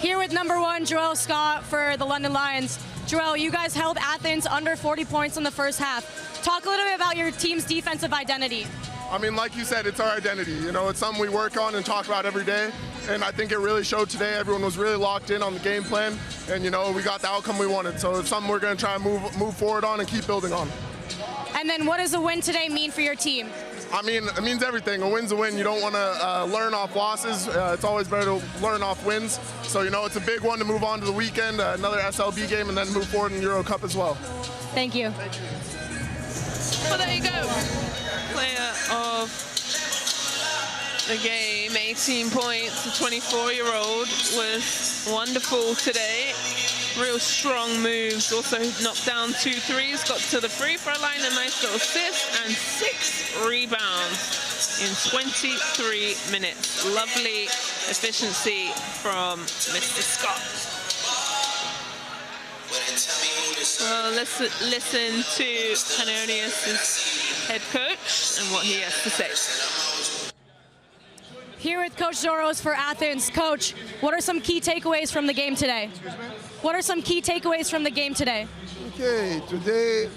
Here with number 1, Joel Scott for the London Lions. Joel, you guys held Athens under 40 points in the first half. Talk a little bit about your team's defensive identity. I mean, like you said, it's our identity. You know, it's something we work on and talk about every day. And I think it really showed today. Everyone was really locked in on the game plan. And, you know, we got the outcome we wanted. So it's something we're going to try and move forward on and keep building on. And then what does a win today mean for your team? I mean, it means everything. A win's a win. You don't want to learn off losses. It's always better to learn off wins. So, you know, it's a big one to move on to the weekend, another SLB game, and then move forward in EuroCup as well. Thank you. Thank you. Well, there you go. Player of the game, 18 points. The 24-year-old was wonderful today. Real strong moves. Also knocked down 2 threes, got to the free throw line, a nice little assist, and 6 rebounds in 23 minutes. Lovely efficiency from Mr. Scott. Well, let's listen to Panionios' head coach and what he has to say. Here with Coach Zoros for Athens. Coach, what are some key takeaways from the game today? What are some key takeaways from the game today? Okay, today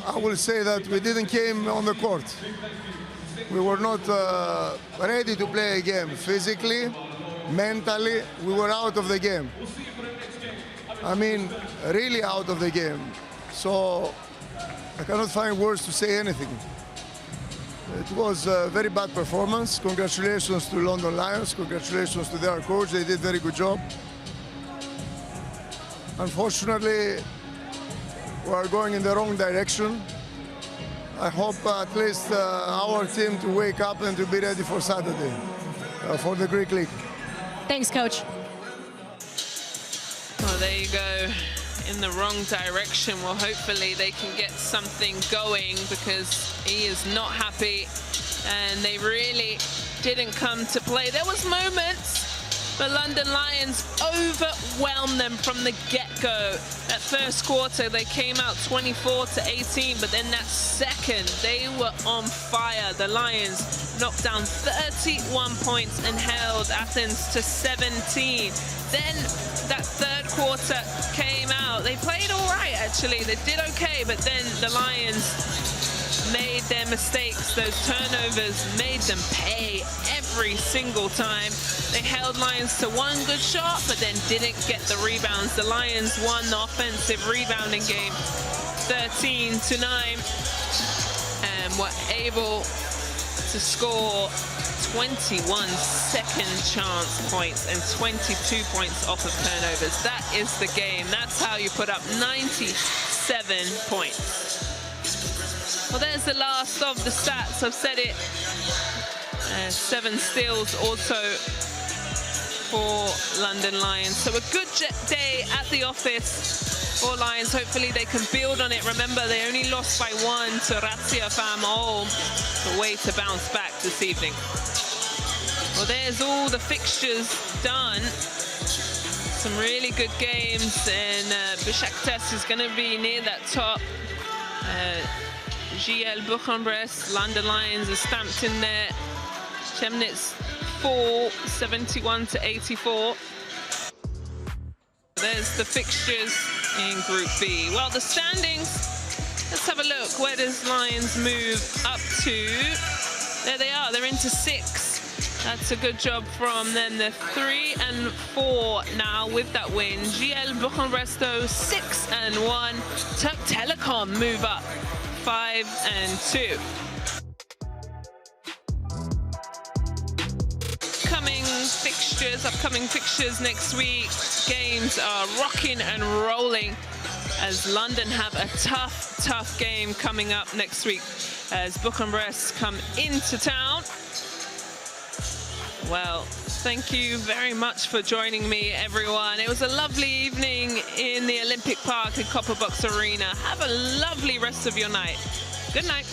I will say that we didn't came on the court. We were not ready to play a game. Physically, mentally, we were out of the game. I mean, really out of the game. So I cannot find words to say anything. It was a very bad performance. Congratulations to London Lions. Congratulations to their coach. They did a very good job. Unfortunately, we are going in the wrong direction. I hope at least our team to wake up and to be ready for Saturday, for the Greek League. Thanks, Coach. Well, there you go. In the wrong direction. Well, hopefully they can get something going, because he is not happy and they really didn't come to play. There was moments, but London Lions overwhelmed them from the get-go. That first quarter, they came out 24-18, but then that second, they were on fire. The Lions knocked down 31 points and held Athens to 17. Then that third quarter came out. They played all right, actually. They did okay, but then the Lions made their mistakes. Those turnovers made them pay every single time. They held Lions to 1 good shot, but then didn't get the rebounds. The Lions won the offensive rebounding game 13-9 and were able to score 21 second chance points and 22 points off of turnovers. That is the game. That's how you put up 97 points. Well, there's the last of the stats. I've said it. 7 steals also for London Lions. So a good day at the office for Lions. Hopefully they can build on it. Remember, they only lost by 1 to Razia Farm. The way to bounce back this evening. Well, there's all the fixtures done. Some really good games, and Besiktas is going to be near that top. GL Bochum-Brest, London Lions are stamped in there. Chemnitz 4, 71-84. There's the fixtures in Group B. Well, the standings, let's have a look. Where does Lions move up to? There they are, they're into 6. That's a good job from them. They're 3 and 4 now with that win. GL Bochum-Brest 6 and 1. Turk Telekom move up 5 and 2. upcoming fixtures next week. Games are rocking and rolling as London have a tough game coming up next week as Bourg-en-Bresse come into town. Well, thank you very much for joining me, everyone. It was a lovely evening in the Olympic Park and Copper Box Arena. Have a lovely rest of your night. Good night.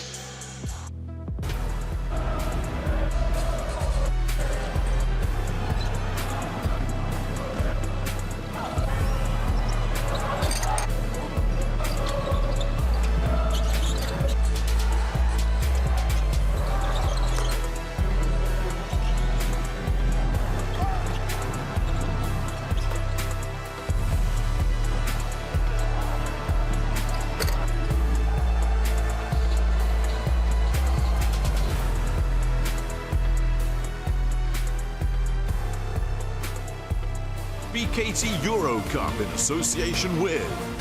BKT EuroCup in association with